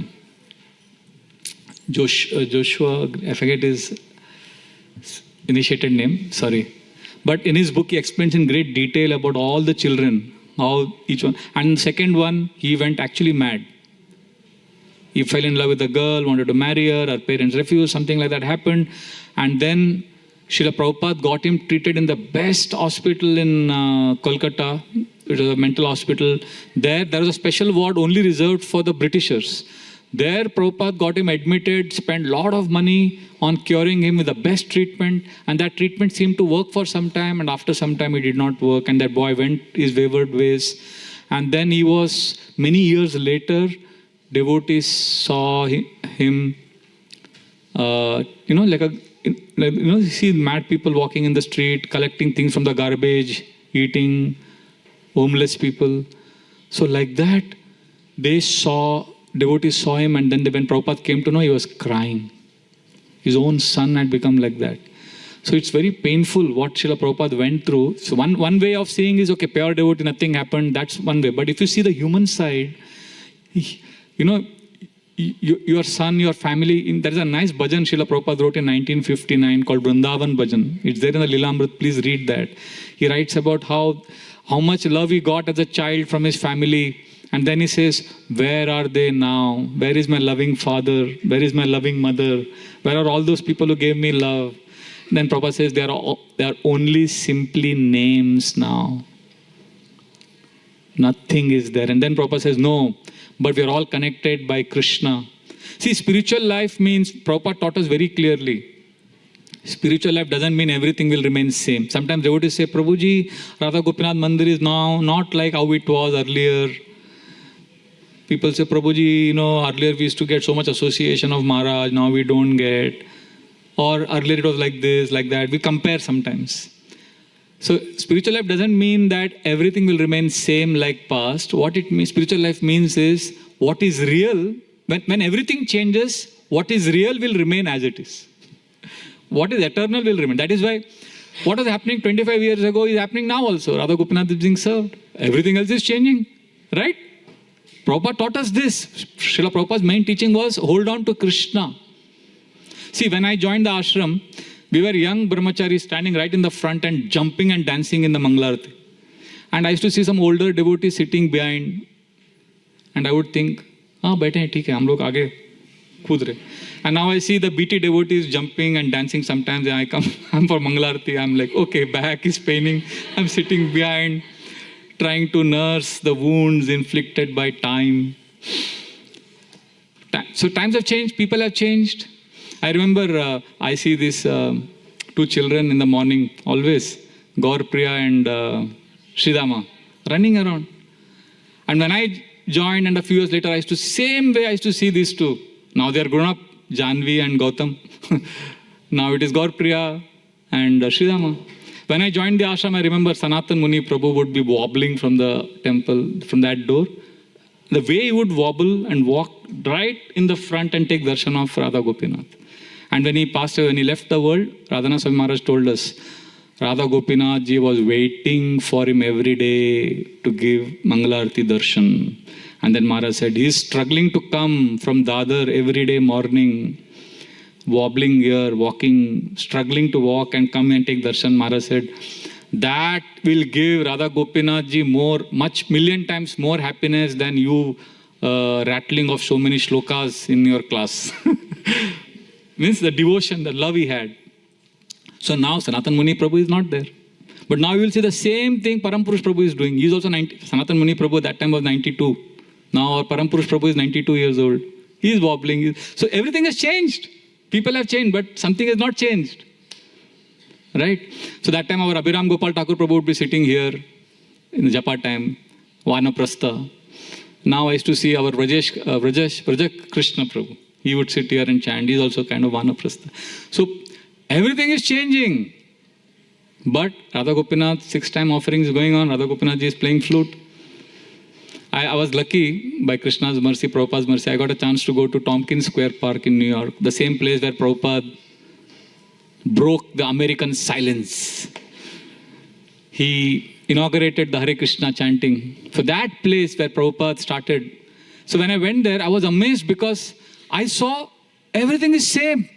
Joshua, I forget his initiated name, sorry. But in his book, he explains in great detail about all the children, how each one. And the second one, he went actually mad. He fell in love with a girl, wanted to marry her parents refused, something like that happened. And then Srila Prabhupada got him treated in the best hospital in Kolkata. It was a mental hospital. There was a special ward only reserved for the Britishers. There Prabhupada got him admitted, spent a lot of money on curing him with the best treatment. And that treatment seemed to work for some time. And after some time it did not work. And that boy went his wayward ways. And then he was, many years later, devotees saw him, like you see mad people walking in the street, collecting things from the garbage, eating, homeless people. So like that, devotees saw him, and then when Prabhupada came to know, he was crying. His own son had become like that. So it's very painful what Srila Prabhupada went through. So one way of saying is, okay, pure devotee, nothing happened, that's one way. But if you see the human side, your son, your family, there is a nice bhajan Srila Prabhupada wrote in 1959 called Vrindavan Bhajan. It's there in the Lila, please read that. He writes about how much love he got as a child from his family. And then he says, where are they now? Where is my loving father? Where is my loving mother? Where are all those people who gave me love? And then Prabhupada says, they are only simply names now. Nothing is there. And then Prabhupada says, no, but we are all connected by Krishna. See, spiritual life means, Prabhupada taught us very clearly, spiritual life doesn't mean everything will remain same. Sometimes devotees say, Prabhuji, Radha Gopinath Mandir is now not like how it was earlier. People say, Prabhuji, earlier we used to get so much association of Maharaj, now we don't get. Or earlier it was like this, like that. We compare sometimes. So spiritual life doesn't mean that everything will remain same like past. What it means, spiritual life means is what is real. When everything changes, what is real will remain as it is. What is eternal will remain. That is why what was happening 25 years ago is happening now also. Radha Gopinath is being served. Everything else is changing. Right? Prabhupada taught us this. Srila Prabhupada's main teaching was hold on to Krishna. See, when I joined the ashram, we were young brahmacharis standing right in the front and jumping and dancing in the Mangalarati. And I used to see some older devotees sitting behind. And I would think, baithe hain, theek hai, hum log aage khood rahe. And now I see the BT devotees jumping and dancing sometimes. And I'm for Mangalarati. I'm like, okay, back is paining. I'm sitting behind, trying to nurse the wounds inflicted by time. So times have changed, people have changed. I remember I see these two children in the morning, always, Gaur-priya and Sridama, running around. And when I joined and a few years later, I used to see these two. Now they are grown up, Janvi and Gautam. Now it is Gaur-priya and Sridama. When I joined the ashram, I remember Sanatan Muni Prabhu would be wobbling from the temple, from that door. The way he would wobble and walk right in the front and take darshan of Radha Gopinath. And when he passed away, when he left the world, Radhanath Swami Maharaj told us, Radha Gopinath ji was waiting for him every day to give Mangalarti darshan. And then Maharaj said, he is struggling to come from Dadar every day morning, wobbling here, walking, struggling to walk and come and take darshan. Maharaj said, that will give Radha Gopinath ji million times more happiness than you rattling of so many shlokas in your class. Means the devotion, the love he had. So now Sanatan Muni Prabhu is not there. But now you will see the same thing Param Purush Prabhu is doing. He is also 90. Sanatan Muni Prabhu that time was 92. Now our Param Purush Prabhu is 92 years old. He is wobbling. So everything has changed. People have changed, but something has not changed. Right? So that time our Abhiram Gopal Thakur Prabhu would be sitting here in the Japa time, Vanaprastha. Now I used to see our Vraja Krishna Prabhu. He would sit here and chant. He is also kind of Vanaprastha. So everything is changing. But Radha Gopinath, 6-time offering is going on. Radha Gopinath ji is playing flute. I was lucky, by Krishna's mercy, Prabhupada's mercy, I got a chance to go to Tompkins Square Park in New York, the same place where Prabhupada broke the American silence. He inaugurated the Hare Krishna chanting. So that place where Prabhupada started. So when I went there, I was amazed because I saw everything is same.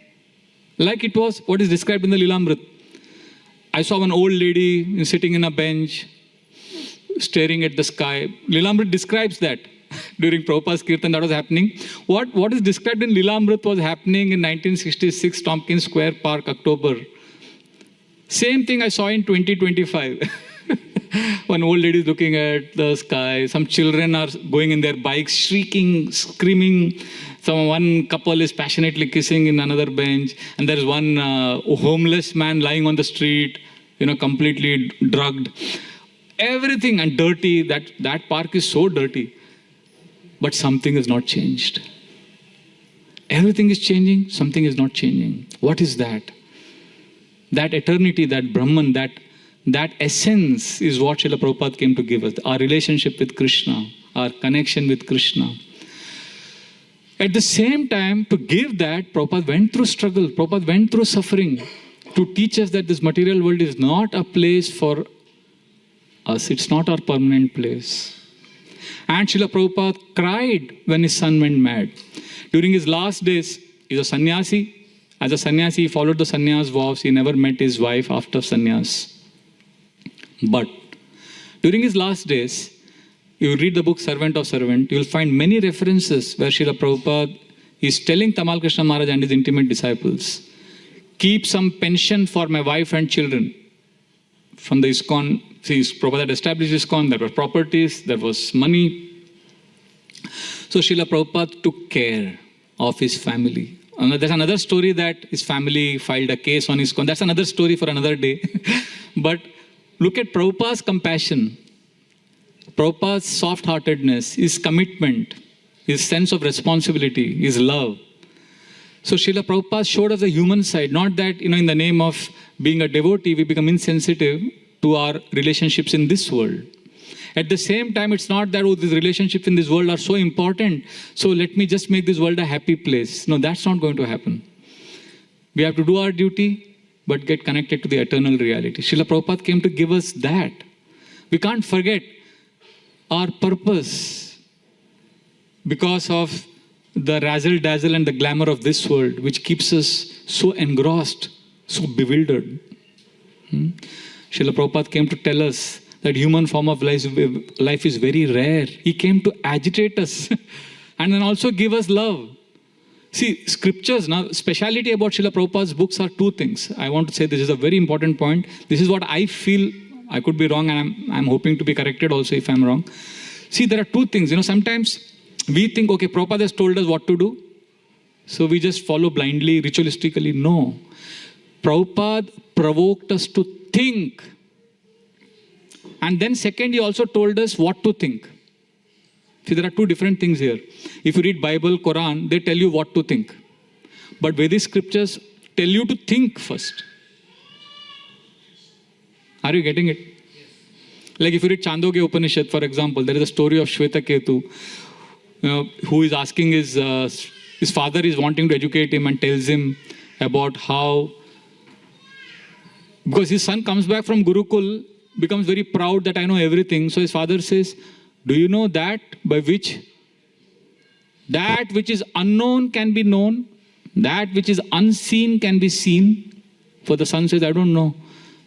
Like it was what is described in the Lilamrit. I saw one old lady sitting in a bench, staring at the sky. Lilamrit describes that. During Prabhupada's Kirtan that was happening. What is described in Lilamrit was happening in 1966, Tompkins Square Park, October. Same thing I saw in 2025. One old lady is looking at the sky. Some children are going in their bikes, shrieking, screaming. One couple is passionately kissing in another bench. And there is one homeless man lying on the street, completely drugged. Everything and dirty. That park is so dirty. But something is not changed. Everything is changing, something is not changing. What is that? That eternity, that Brahman, that essence is what Srila Prabhupada came to give us. Our relationship with Krishna, our connection with Krishna. At the same time, to give that, Prabhupada went through struggle, Prabhupada went through suffering to teach us that this material world is not a place for us. It's not our permanent place. And Srila Prabhupada cried when his son went mad. During his last days, he's a sannyasi. As a sannyasi, he followed the sannyas vows. He never met his wife after sannyas. But during his last days, you read the book Servant of Servant, you will find many references where Srila Prabhupada is telling Tamal Krishna Maharaj and his intimate disciples, keep some pension for my wife and children. From the ISKCON, Prabhupada had established ISKCON, there were properties, there was money. So Srila Prabhupada took care of his family. There's another story that his family filed a case on ISKCON. That's another story for another day. But look at Prabhupada's compassion, Prabhupada's soft-heartedness, his commitment, his sense of responsibility, his love. So Srila Prabhupada showed us the human side, not that, in the name of being a devotee, we become insensitive to our relationships in this world. At the same time, it's not that, these relationships in this world are so important, so let me just make this world a happy place. No, that's not going to happen. We have to do our duty, but get connected to the eternal reality. Srila Prabhupada came to give us that. We can't forget our purpose because of the razzle-dazzle and the glamour of this world, which keeps us so engrossed, so bewildered. Srila Prabhupada came to tell us that human form of life is very rare. He came to agitate us and then also give us love. See, scriptures, now, speciality about Srila Prabhupada's books are two things. I want to say this is a very important point. This is what I feel. I could be wrong, and I'm hoping to be corrected also if I'm wrong. See, there are two things. Sometimes we think, okay, Prabhupada has told us what to do, so we just follow blindly, ritualistically. No. Prabhupada provoked us to think. And then second, he also told us what to think. See, there are two different things here. If you read Bible, Quran, they tell you what to think. But Vedic scriptures tell you to think first. Are you getting it? Like if you read Chandogya Upanishad, for example, there is a story of Shvetaketu, who is asking his father is wanting to educate him and tells him about how, because his son comes back from Gurukul, becomes very proud that I know everything. So his father says, do you know that by which that which is unknown can be known, that which is unseen can be seen? For the son says, I don't know.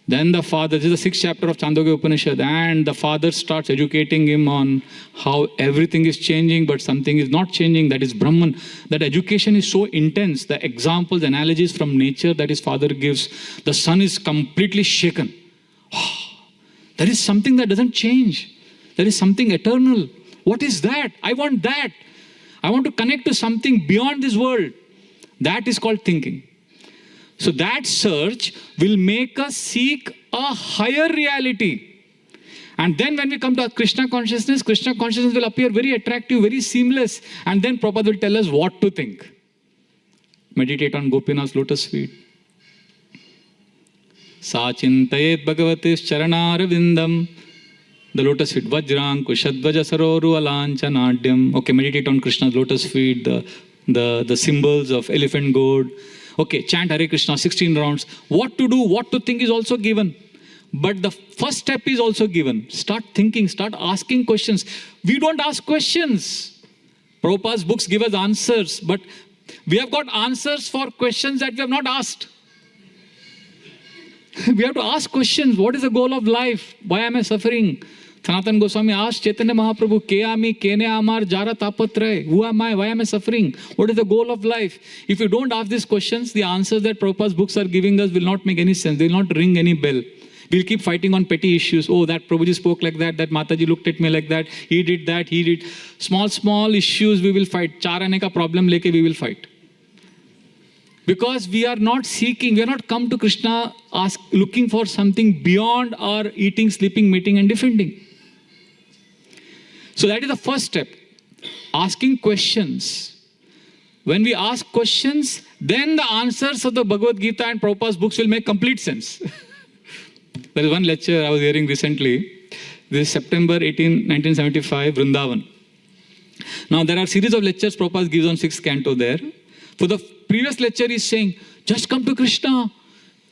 Then the father, this is the 6th chapter of Chandogya Upanishad, and the father starts educating him on how everything is changing, but something is not changing, that is Brahman. That education is so intense, the examples, analogies from nature that his father gives, the son is completely shaken. There is something that doesn't change. There is something eternal. What is that? I want that. I want to connect to something beyond this world. That is called thinking. So that search will make us seek a higher reality. And then when we come to Krishna consciousness will appear very attractive, very seamless. And then Prabhupada will tell us what to think. Meditate on Gopinath's lotus feet. Sa chintayet bhagavatis charanarvindam. The lotus feet. Vajrang kushadvaja saroru alanchanadhyam. Okay, meditate on Krishna's lotus feet, the symbols of elephant goad. Okay, chant Hare Krishna 16 rounds. What to do, what to think is also given. But the first step is also given. Start thinking, start asking questions. We don't ask questions. Prabhupada's books give us answers, but we have got answers for questions that we have not asked. We have to ask questions. What is the goal of life? Why am I suffering? Sanatana Goswami asked Chaitanya Mahaprabhu, Ke ami, kene amar, jara tapatray. Who am I? Why am I suffering? What is the goal of life? If you don't ask these questions, the answers that Prabhupada's books are giving us will not make any sense. They will not ring any bell. We'll keep fighting on petty issues. Oh, that Prabhuji spoke like that Mataji looked at me like that, he did that, he did. Small issues we will fight. Char aane ka problem leke we will fight. Because we are not seeking, we are not come to Krishna looking for something beyond our eating, sleeping, mating and defending. So that is the first step. Asking questions. When we ask questions, then the answers of the Bhagavad Gita and Prabhupada's books will make complete sense. There is one lecture I was hearing recently. This is September 18, 1975, Vrindavan. Now there are series of lectures Prabhupada gives on 6th canto there. For the previous lecture he is saying, just come to Krishna.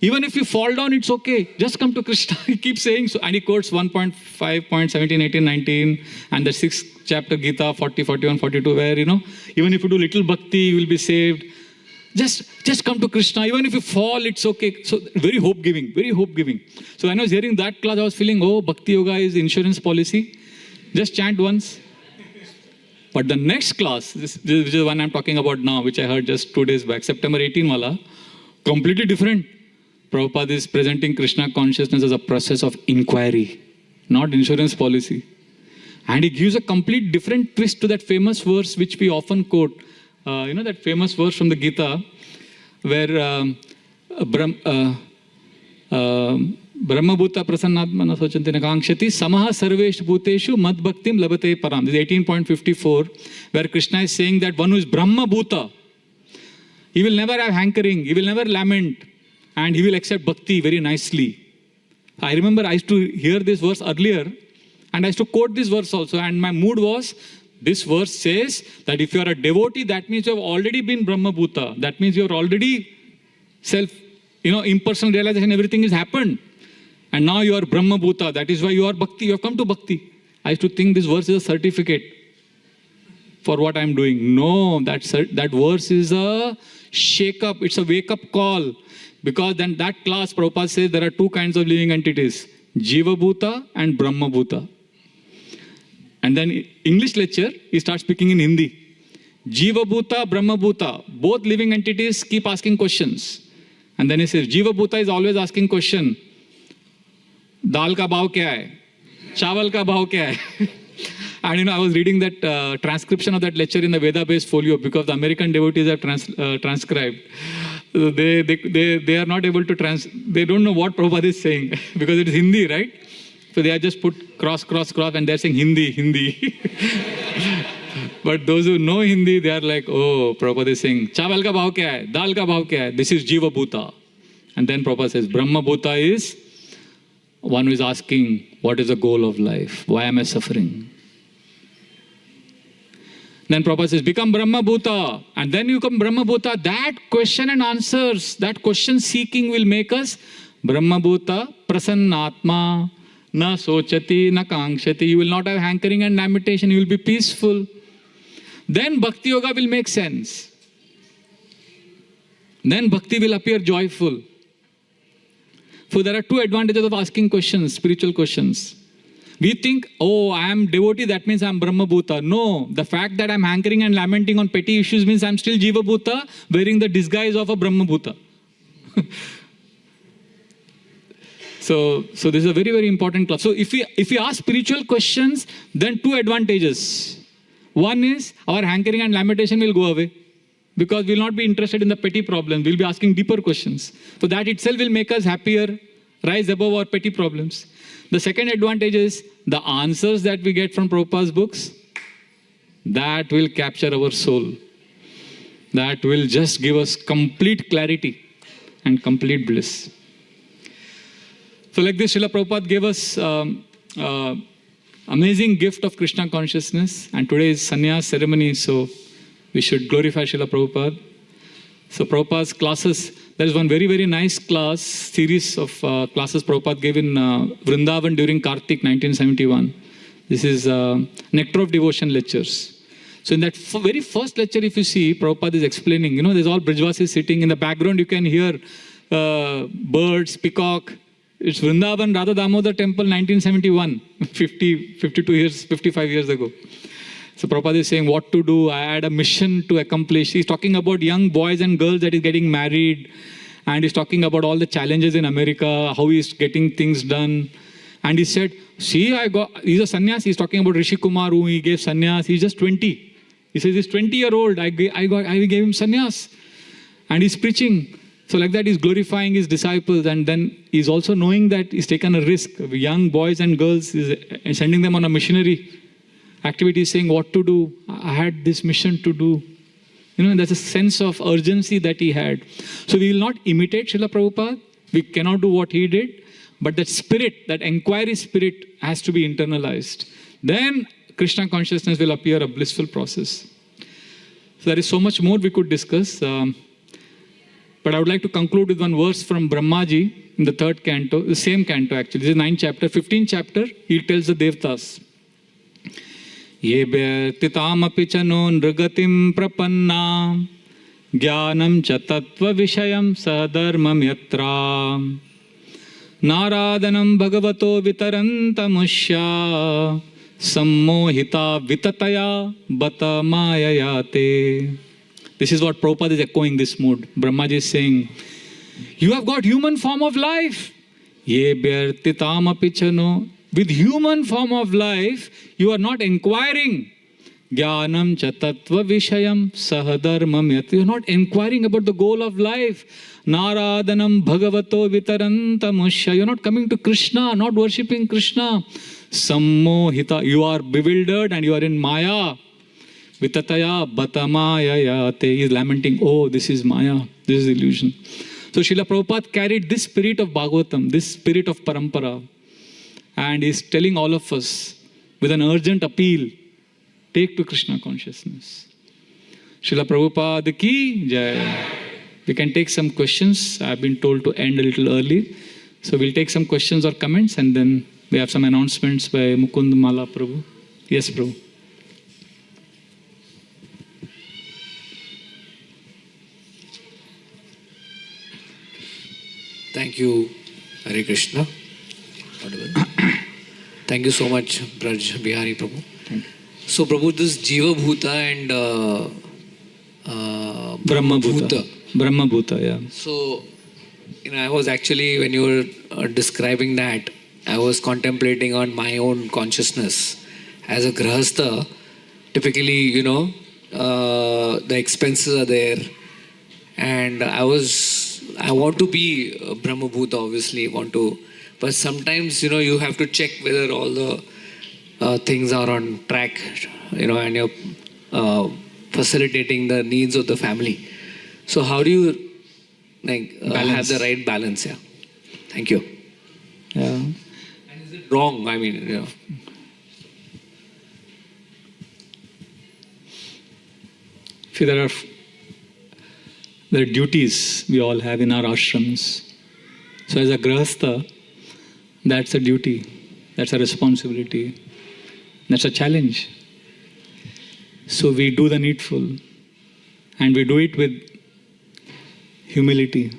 Even if you fall down, it's okay. Just come to Krishna. He keeps saying so. And he quotes 1.5, 17, 18, 19 and the 6th chapter Gita, 40, 41, 42 where, even if you do little bhakti, you will be saved. Just come to Krishna. Even if you fall, it's okay. So very hope-giving, very hope-giving. So when I was hearing that class, I was feeling, oh, Bhakti Yoga is insurance policy. Just chant once. But the next class, which is the one I'm talking about now, which I heard just 2 days back, September 18 wala, completely different. Prabhupada is presenting Krishna consciousness as a process of inquiry, not insurance policy. And he gives a complete different twist to that famous verse which we often quote. That famous verse from the Gita where Brahma-bhuta prasannatmana sochantina kankshati samaha sarveshu bhuteshu mad bhaktim labate param. This is 18.54 where Krishna is saying that one who is Brahma-bhuta, he will never have hankering, he will never lament, and he will accept bhakti very nicely. I remember I used to hear this verse earlier and I used to quote this verse also, and my mood was, this verse says that if you are a devotee, that means you have already been Brahma-bhuta. That means you are already impersonal realization, everything has happened. And now you are Brahma-bhuta. That is why you are bhakti, you have come to bhakti. I used to think this verse is a certificate for what I am doing. No, that verse is a shake-up, it's a wake-up call. Because then that class, Prabhupada says there are two kinds of living entities, Jiva-bhuta and Brahma-bhuta. And then English lecture, he starts speaking in Hindi. Jiva-bhuta, Brahma-bhuta, both living entities keep asking questions. And then he says, Jiva-bhuta is always asking question. Dal ka bhav kya hai? Chawal ka bhav kya hai? And I was reading that transcription of that lecture in the Veda-based folio because the American devotees have transcribed. So they are not able to they don't know what Prabhupada is saying because it is Hindi, right? So they have just put cross, and they're saying Hindi. But those who know Hindi, they are like, oh, Prabhupada is saying, Chawal ka bhav kya hai? Dal ka bhav kya hai? This is Jiva-bhuta. And then Prabhupada says, Brahma-bhuta is one who is asking, what is the goal of life? Why am I suffering? Then Prabhupada says, become Brahma-bhuta. And then you become Brahma-bhuta. That question and answers, that question seeking will make us Brahma-bhuta, prasannatma, na sochati, na kankshati. You will not have hankering and lamentation. You will be peaceful. Then Bhakti Yoga will make sense. Then Bhakti will appear joyful. So there are two advantages of asking questions, spiritual questions. We think, oh, I am devotee, that means I am Brahma-bhuta. No, the fact that I am hankering and lamenting on petty issues means I am still Jiva-bhuta, wearing the disguise of a Brahma-bhuta. So this is a very, very important class. So if we ask spiritual questions, then two advantages. One is our hankering and lamentation will go away because we will not be interested in the petty problems. We will be asking deeper questions. So that itself will make us happier, rise above our petty problems. The second advantage is the answers that we get from Prabhupada's books, that will capture our soul. That will just give us complete clarity and complete bliss. So like this, Srila Prabhupada gave us amazing gift of Krishna consciousness, and today is Sanyas ceremony, so we should glorify Srila Prabhupada. So Prabhupada's classes, there is one very, very nice class, series of classes Prabhupada gave in Vrindavan during Kartik 1971. This is Nectar of Devotion lectures. So in that very first lecture, if you see, Prabhupada is explaining, there's all Brijvasis sitting. In the background, you can hear birds, peacock. It's Vrindavan Radha Damodar Temple, 1971, 52 years, 55 years ago. So Prabhupada is saying what to do. I had a mission to accomplish. He's talking about young boys and girls that is getting married. And he's talking about all the challenges in America, how he's getting things done. And he said, see, he's a sannyas. He's talking about Rishi Kumar, who he gave sannyas. He's just 20. He says, he's 20-year-old. I gave him sannyas. And he's preaching. So like that, he's glorifying his disciples. And then he's also knowing that he's taken a risk. Young boys and girls, he's sending them on a missionary activity, saying what to do. I had this mission to do. There's a sense of urgency that he had. So we will not imitate Srila Prabhupada. We cannot do what he did. But that spirit, that inquiry spirit has to be internalized. Then Krishna consciousness will appear, a blissful process. So there is so much more we could discuss. But I would like to conclude with one verse from Brahmaji in the 3rd canto, the same canto actually. This is 9th chapter, 15th chapter. He tells the devatas. Ye bertitam apichano nragatim prapanna jnanam cha tattva vishayam sadharmam yatra naradanam bhagavato vitarantamushya sammohita vitataya bata mayayate. This is what Prabhupada is echoing this mood. Brahmaji is saying, you have got human form of life. Ye bertitam apichano. With human form of life, you are not inquiring. Jnanam cha tattva vishayam sahadharmam yat. You are not inquiring about the goal of life. Naradanam bhagavato vitarantamushya. You are not coming to Krishna, not worshipping Krishna. Sammohita. You are bewildered and you are in Maya. Vitataya batamaya yate. He is lamenting, oh, this is Maya. This is illusion. So Srila Prabhupada carried this spirit of Bhagavatam, this spirit of Parampara. And is telling all of us with an urgent appeal, take to Krishna consciousness. Srila Prabhupada ki jai. We can take some questions. I have been told to end a little early. So we'll take some questions or comments and then we have some announcements by Mukund Mala Prabhu. Yes, Prabhu. Thank you, Hare Krishna. Thank you so much, Vraja Bihari Prabhu. So, Prabhu, this Jiva-bhuta and Brahma-bhuta. Brahma-bhuta, yeah. So, I was actually, when you were describing that, I was contemplating on my own consciousness. As a grahastha, typically, the expenses are there. And I want to be Brahma-bhuta, obviously, but sometimes, you have to check whether all the things are on track, and you're facilitating the needs of the family. So how do you have the right balance? Yeah. Thank you. Yeah. And is it wrong? See, there are duties we all have in our ashrams. So as a grahastha, that's a duty, that's a responsibility, that's a challenge. So we do the needful and we do it with humility.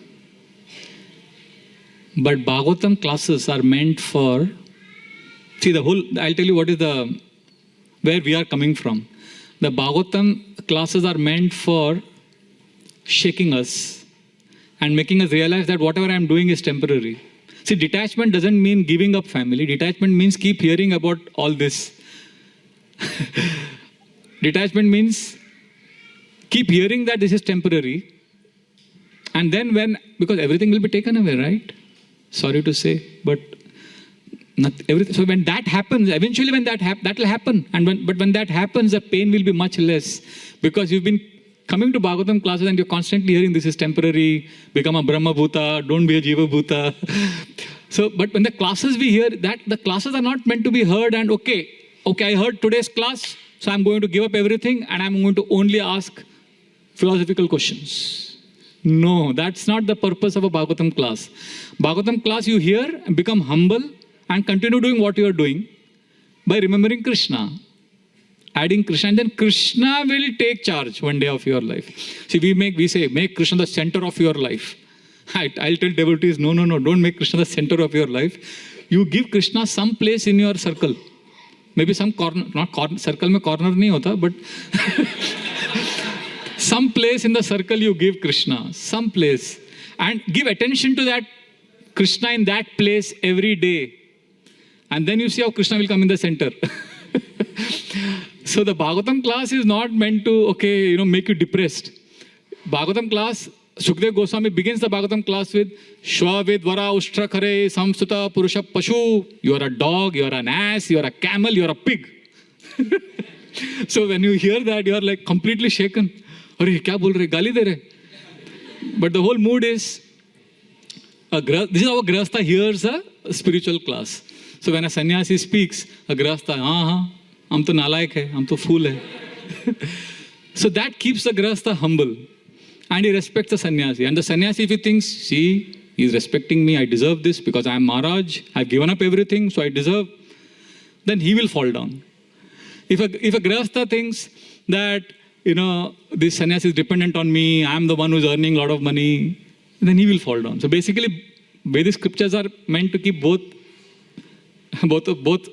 But Bhagavatam classes are meant for, I'll tell you where we are coming from. The Bhagavatam classes are meant for shaking us and making us realize that whatever I'm doing is temporary. See, detachment doesn't mean giving up family. Detachment means keep hearing about all this. Detachment means keep hearing that this is temporary. And then because everything will be taken away, right? Sorry to say, but not everything. So when that happens, eventually that will happen. But when that happens, the pain will be much less. Because you've been coming to Bhagavatam classes and you're constantly hearing this is temporary, become a Brahma-bhuta, don't be a Jiva-bhuta. So, but when the classes we hear, that the classes are not meant to be heard and okay, I heard today's class, so I'm going to give up everything and I'm going to only ask philosophical questions. No, that's not the purpose of a Bhagavatam class. Bhagavatam class you hear, become humble and continue doing what you are doing by remembering Krishna. Adding Krishna, and then Krishna will take charge one day of your life. See, we say, make Krishna the center of your life. I'll tell devotees, no, don't make Krishna the center of your life. You give Krishna some place in your circle. Maybe some corner, not corner, circle mein corner nahi hota, but some place in the circle you give Krishna, some place. And give attention to that Krishna in that place every day. And then you see how Krishna will come in the center. So the Bhagavatam class is not meant to, make you depressed. Bhagavatam class, Shukdev Goswami begins the Bhagavatam class with Shwa Vedvara Ushtra Khare Samsuta Purusha Pashu. You are a dog, you are an ass, you are a camel, you are a pig. So when you hear that, you are like completely shaken. अरे क्या बोल रहे, गाली दे रहे. But the whole mood is, this is how a grahastha hears a spiritual class. So when a sannyasi speaks, a grahastha, hum to nalayak hai, hum to fool hai. So that keeps the grahastha humble. And he respects the sannyasi. And the sannyasi, if he thinks, see, he is respecting me, I deserve this because I am Maharaj, I have given up everything, so I deserve, then he will fall down. If a grahastha thinks that, this sannyasi is dependent on me, I am the one who is earning a lot of money, then he will fall down. So basically, Vedic scriptures are meant to keep both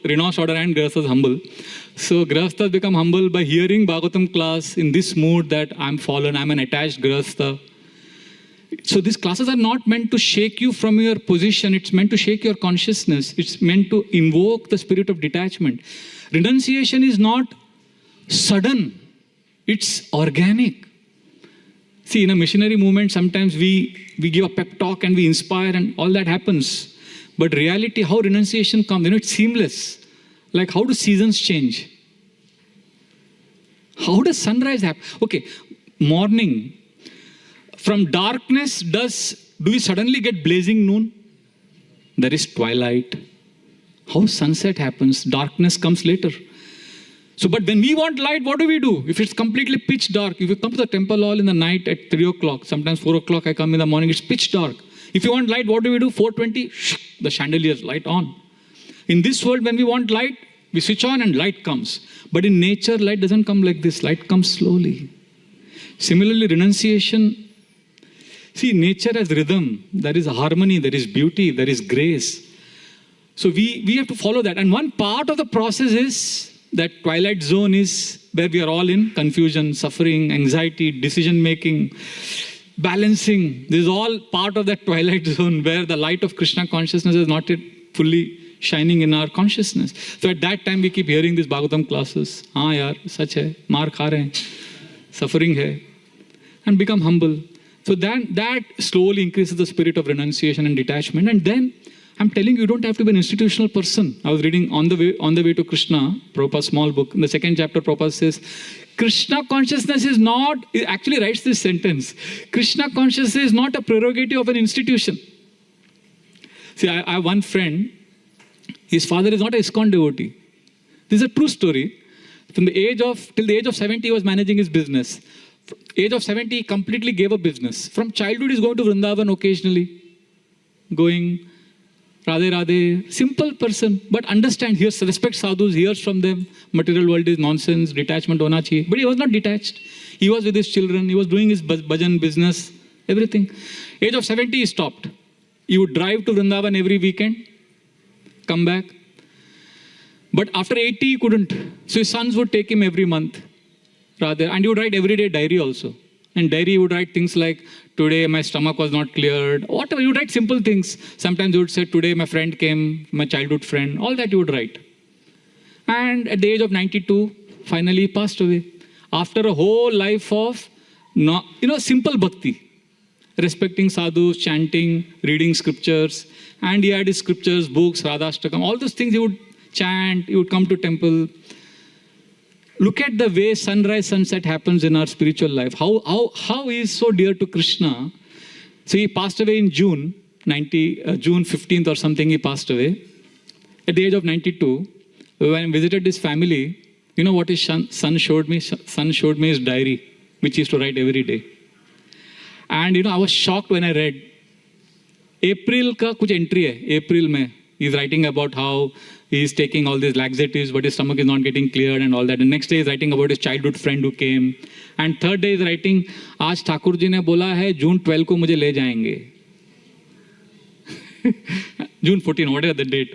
renounced order and grahasthas humble. So grahasthas become humble by hearing Bhagavatam class in this mood that I'm fallen, I'm an attached grahastha. So these classes are not meant to shake you from your position, it's meant to shake your consciousness. It's meant to invoke the spirit of detachment. Renunciation is not sudden, it's organic. See, in a missionary movement, sometimes we give a pep talk and we inspire and all that happens. But reality, how renunciation comes, it's seamless. Like how do seasons change? How does sunrise happen? Okay, morning. From darkness, do we suddenly get blazing noon? There is twilight. How sunset happens? Darkness comes later. So, but when we want light, what do? If it's completely pitch dark, if you come to the temple hall in the night at 3 o'clock, sometimes 4 o'clock I come in the morning, it's pitch dark. If you want light, what do? 4:20, the chandelier light on. In this world, when we want light, we switch on and light comes. But in nature, light doesn't come like this. Light comes slowly. Similarly, renunciation. See, nature has rhythm. There is harmony, there is beauty, there is grace. So we have to follow that. And one part of the process is that twilight zone is where we are all in confusion, suffering, anxiety, decision-making, balancing. This is all part of that twilight zone where the light of Krishna consciousness is not yet fully shining in our consciousness. So at that time we keep hearing these Bhagavatam classes. Haan yaar, sach hai, maar kha rahe hain, suffering hai. And become humble. So then that slowly increases the spirit of renunciation and detachment. And then I'm telling you, you don't have to be an institutional person. I was reading on the way to Krishna, Prabhupada's small book. In the second chapter, Prabhupada says, Krishna consciousness is not, he actually writes this sentence, Krishna consciousness is not a prerogative of an institution. See, I have one friend, his father is not an ISKCON devotee. This is a true story. Till the age of 70, he was managing his business. Age of 70, he completely gave up business. From childhood, he's going to Vrindavan occasionally. Going, Radhe Radhe, simple person, but understand, hears, respect sadhus, hears from them, material world is nonsense, detachment hona chahiye. But he was not detached. He was with his children, he was doing his bhajan business, everything. Age of 70, he stopped. He would drive to Vrindavan every weekend, come back. But after 80, he couldn't. So his sons would take him every month. Rather, and he would write everyday diary also. And diary he would write things like, today my stomach was not cleared. Whatever, he would write simple things. Sometimes he would say, today my friend came, my childhood friend. All that he would write. And at the age of 92, finally he passed away. After a whole life of, simple bhakti. Respecting sadhus, chanting, reading scriptures. And he had his scriptures, books, Radhashtakam. All those things he would chant, he would come to temple. Look at the way sunrise, sunset happens in our spiritual life. How he is so dear to Krishna. So he passed away in June 15th or something he passed away. At the age of 92, when I visited his family, you know what his son showed me? Son showed me his diary, which he used to write every day. And I was shocked when I read. April ka kuch entry hai. April mein. He's writing about how he's taking all these laxatives, but his stomach is not getting cleared and all that. And next day he's writing about his childhood friend who came. And third day he's writing, आज ठाकुर जी ने बोला है June 12 को मुझे ले जाएंगे. June 14, whatever the date.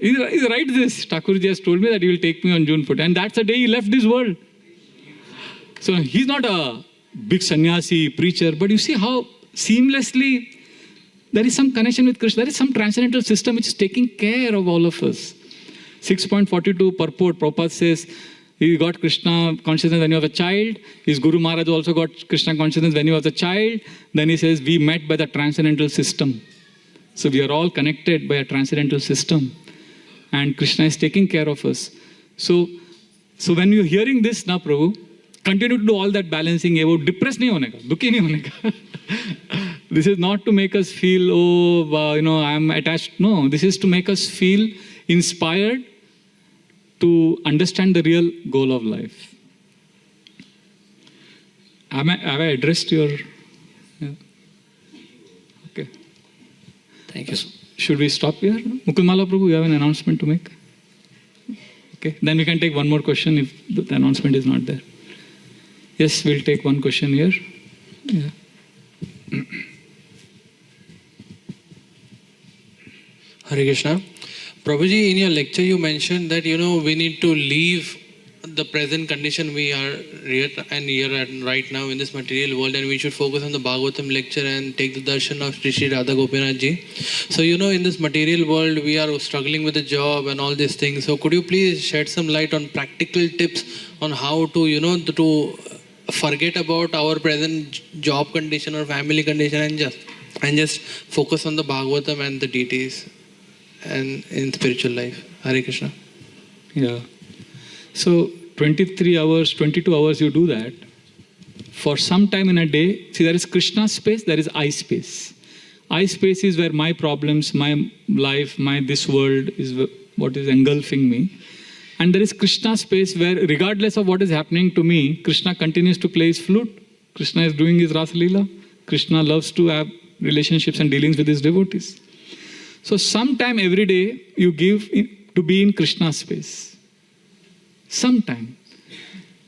He writes this. Thakur ji has told me that he will take me on June 14. And that's the day he left this world. So he's not a big sannyasi, preacher, but you see how seamlessly there is some connection with Krishna. There is some transcendental system which is taking care of all of us. 6.42 purport, Prabhupada says, he got Krishna consciousness when he was a child. His Guru Maharaj also got Krishna consciousness when he was a child. Then he says, we met by the transcendental system. So we are all connected by a transcendental system. And Krishna is taking care of us. So when you're hearing this now, Prabhu, continue to do all that balancing. वो depressed नहीं होने का, दुखी नहीं होने का. This is not to make us feel, I am attached. No, this is to make us feel inspired to understand the real goal of life. Have I addressed your... Yeah. Okay. Thank you. Should we stop here? Mukunmala Prabhu, you have an announcement to make? Okay, then we can take one more question if the announcement is not there. Yes, we'll take one question here. Yeah. Hare Krishna. Prabhuji, in your lecture you mentioned that, we need to leave the present condition we are here right now in this material world, and we should focus on the Bhagavatam lecture and take the darshan of Sri Radha Gopinath ji. So, in this material world we are struggling with the job and all these things. So, could you please shed some light on practical tips on how to, to forget about our present job condition or family condition and just focus on the Bhagavatam and the deities and in spiritual life? Hare Krishna. Yeah. So 23 hours, 22 hours you do that. For some time in a day, see, there is Krishna space, there is I space. I space is where my problems, my life, this world is what is engulfing me. And there is Krishna space where regardless of what is happening to me, Krishna continues to play his flute. Krishna is doing his Rasa Lila. Krishna loves to have relationships and dealings with his devotees. So sometime every day you give to be in Krishna space. Sometime.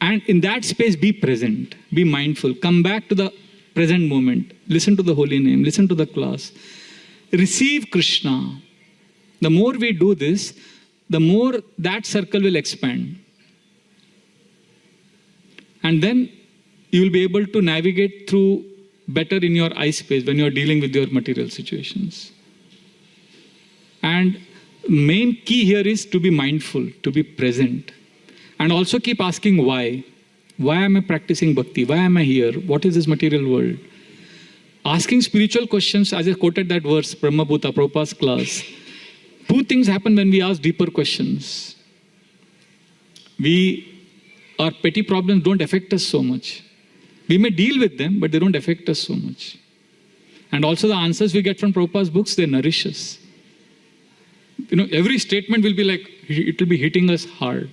And in that space, be present, be mindful, come back to the present moment, listen to the holy name, listen to the class, receive Krishna. The more we do this, the more that circle will expand. And then you will be able to navigate through better in your I space when you are dealing with your material situations. And main key here is to be mindful, to be present. And also keep asking why. Why am I practicing bhakti? Why am I here? What is this material world? Asking spiritual questions, as I quoted that verse, Brahma-bhuta, Prabhupada's class. Two things happen when we ask deeper questions. Our petty problems don't affect us so much. We may deal with them, but they don't affect us so much. And also the answers we get from Prabhupada's books, they nourish us. Every statement will be like, it will be hitting us hard.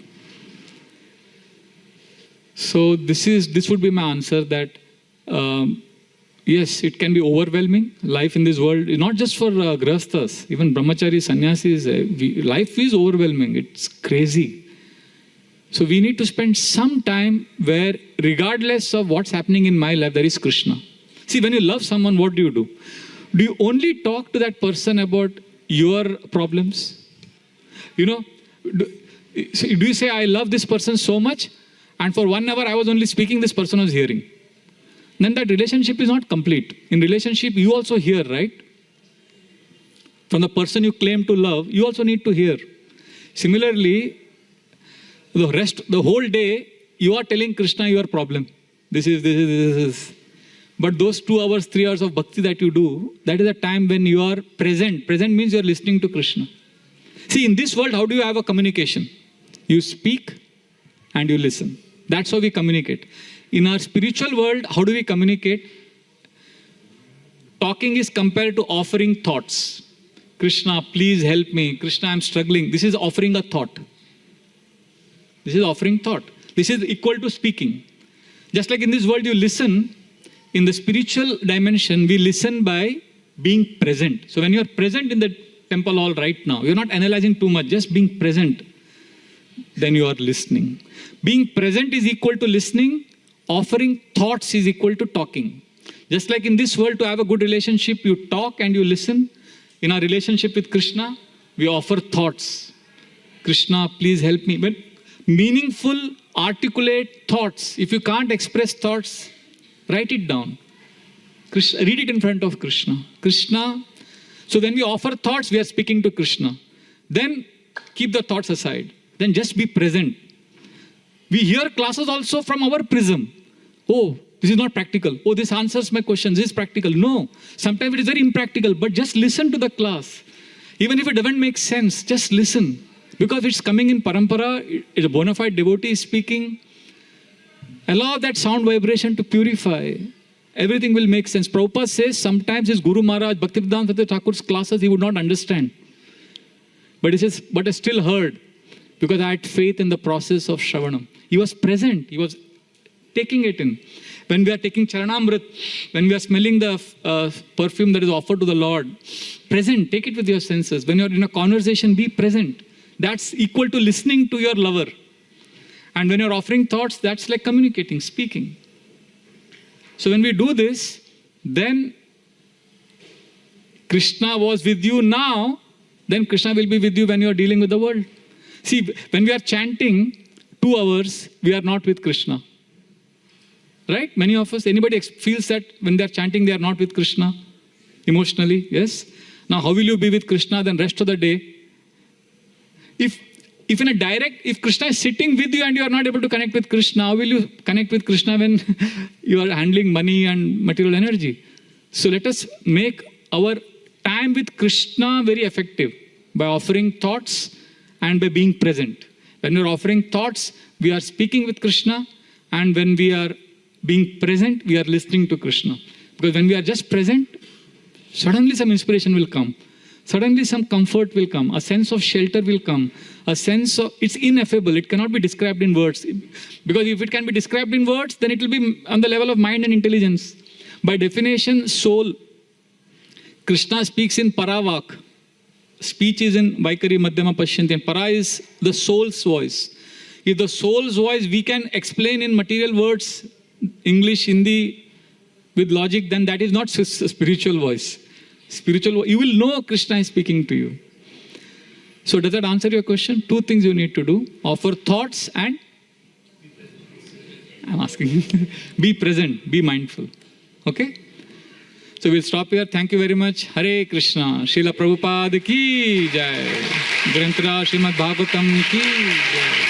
So this would be my answer that, yes, it can be overwhelming. Life in this world is not just for grahasthas, even brahmachari, sannyasis, life is overwhelming. It's crazy. So we need to spend some time where regardless of what's happening in my life, there is Krishna. See, when you love someone, what do? Do you only talk to that person about your problems? Do you say, I love this person so much, and for 1 hour I was only speaking, this person was hearing? Then that relationship is not complete. In relationship, you also hear, right? From the person you claim to love, you also need to hear. Similarly, the whole day, you are telling Krishna your problem. This is. But those 2 hours, 3 hours of bhakti that you do, that is a time when you are present. Present means you are listening to Krishna. See, in this world, how do you have a communication? You speak and you listen. That's how we communicate. In our spiritual world, how do we communicate? Talking is compared to offering thoughts. Krishna, please help me. Krishna, I'm struggling. This is offering a thought. This is offering thought. This is equal to speaking. Just like in this world, you listen. In the spiritual dimension, we listen by being present. So when you are present in the temple hall right now, you're not analyzing too much, just being present. Then you are listening. Being present is equal to listening. Offering thoughts is equal to talking. Just like in this world, to have a good relationship, you talk and you listen. In our relationship with Krishna, we offer thoughts. Krishna, please help me. But meaningful, articulate thoughts. If you can't express thoughts, write it down. Krishna, read it in front of Krishna. Krishna. So when we offer thoughts, we are speaking to Krishna. Then keep the thoughts aside. Then just be present. We hear classes also from our prism. Oh, this is not practical. Oh, this answers my questions. This is practical. No. Sometimes it is very impractical, but just listen to the class. Even if it doesn't make sense, just listen. Because it's coming in parampara, it's a bona fide devotee speaking. Allow that sound vibration to purify. Everything will make sense. Prabhupada says sometimes his Guru Maharaj, Bhaktivedanta Thakur's classes, he would not understand. But he says, but I still heard because I had faith in the process of Shravanam. He was present. He was taking it in. When we are taking Charanamrit, when we are smelling the perfume that is offered to the Lord, present, take it with your senses. When you are in a conversation, be present. That's equal to listening to your lover. And when you are offering thoughts, that's like communicating, speaking. So when we do this, then Krishna was with you now, then Krishna will be with you when you are dealing with the world. See, when we are chanting 2 hours, we are not with Krishna. Right? Many of us, anybody feels that when they are chanting, they are not with Krishna emotionally? Yes? Now, how will you be with Krishna then rest of the day? If Krishna is sitting with you and you are not able to connect with Krishna, how will you connect with Krishna when you are handling money and material energy? So let us make our time with Krishna very effective by offering thoughts and by being present. When we are offering thoughts, we are speaking with Krishna, and when we are being present, we are listening to Krishna. Because when we are just present, suddenly some inspiration will come. Suddenly some comfort will come. A sense of shelter will come. A sense of, it's ineffable. It cannot be described in words. Because if it can be described in words, then it will be on the level of mind and intelligence. By definition, soul. Krishna speaks in Paravak. Speech is in Vaikari Madhyama Pashyanti. And Para is the soul's voice. If the soul's voice we can explain in material words, English, Hindi, with logic, then that is not a spiritual voice. Spiritual, you will know Krishna is speaking to you. So does that answer your question? 2 things you need to do. Offer thoughts and I'm asking, be present, be mindful. Okay? So we'll stop here. Thank you very much. Hare Krishna. Srila Prabhupada ki jai. Granthra Srimad Bhagavatam ki jai.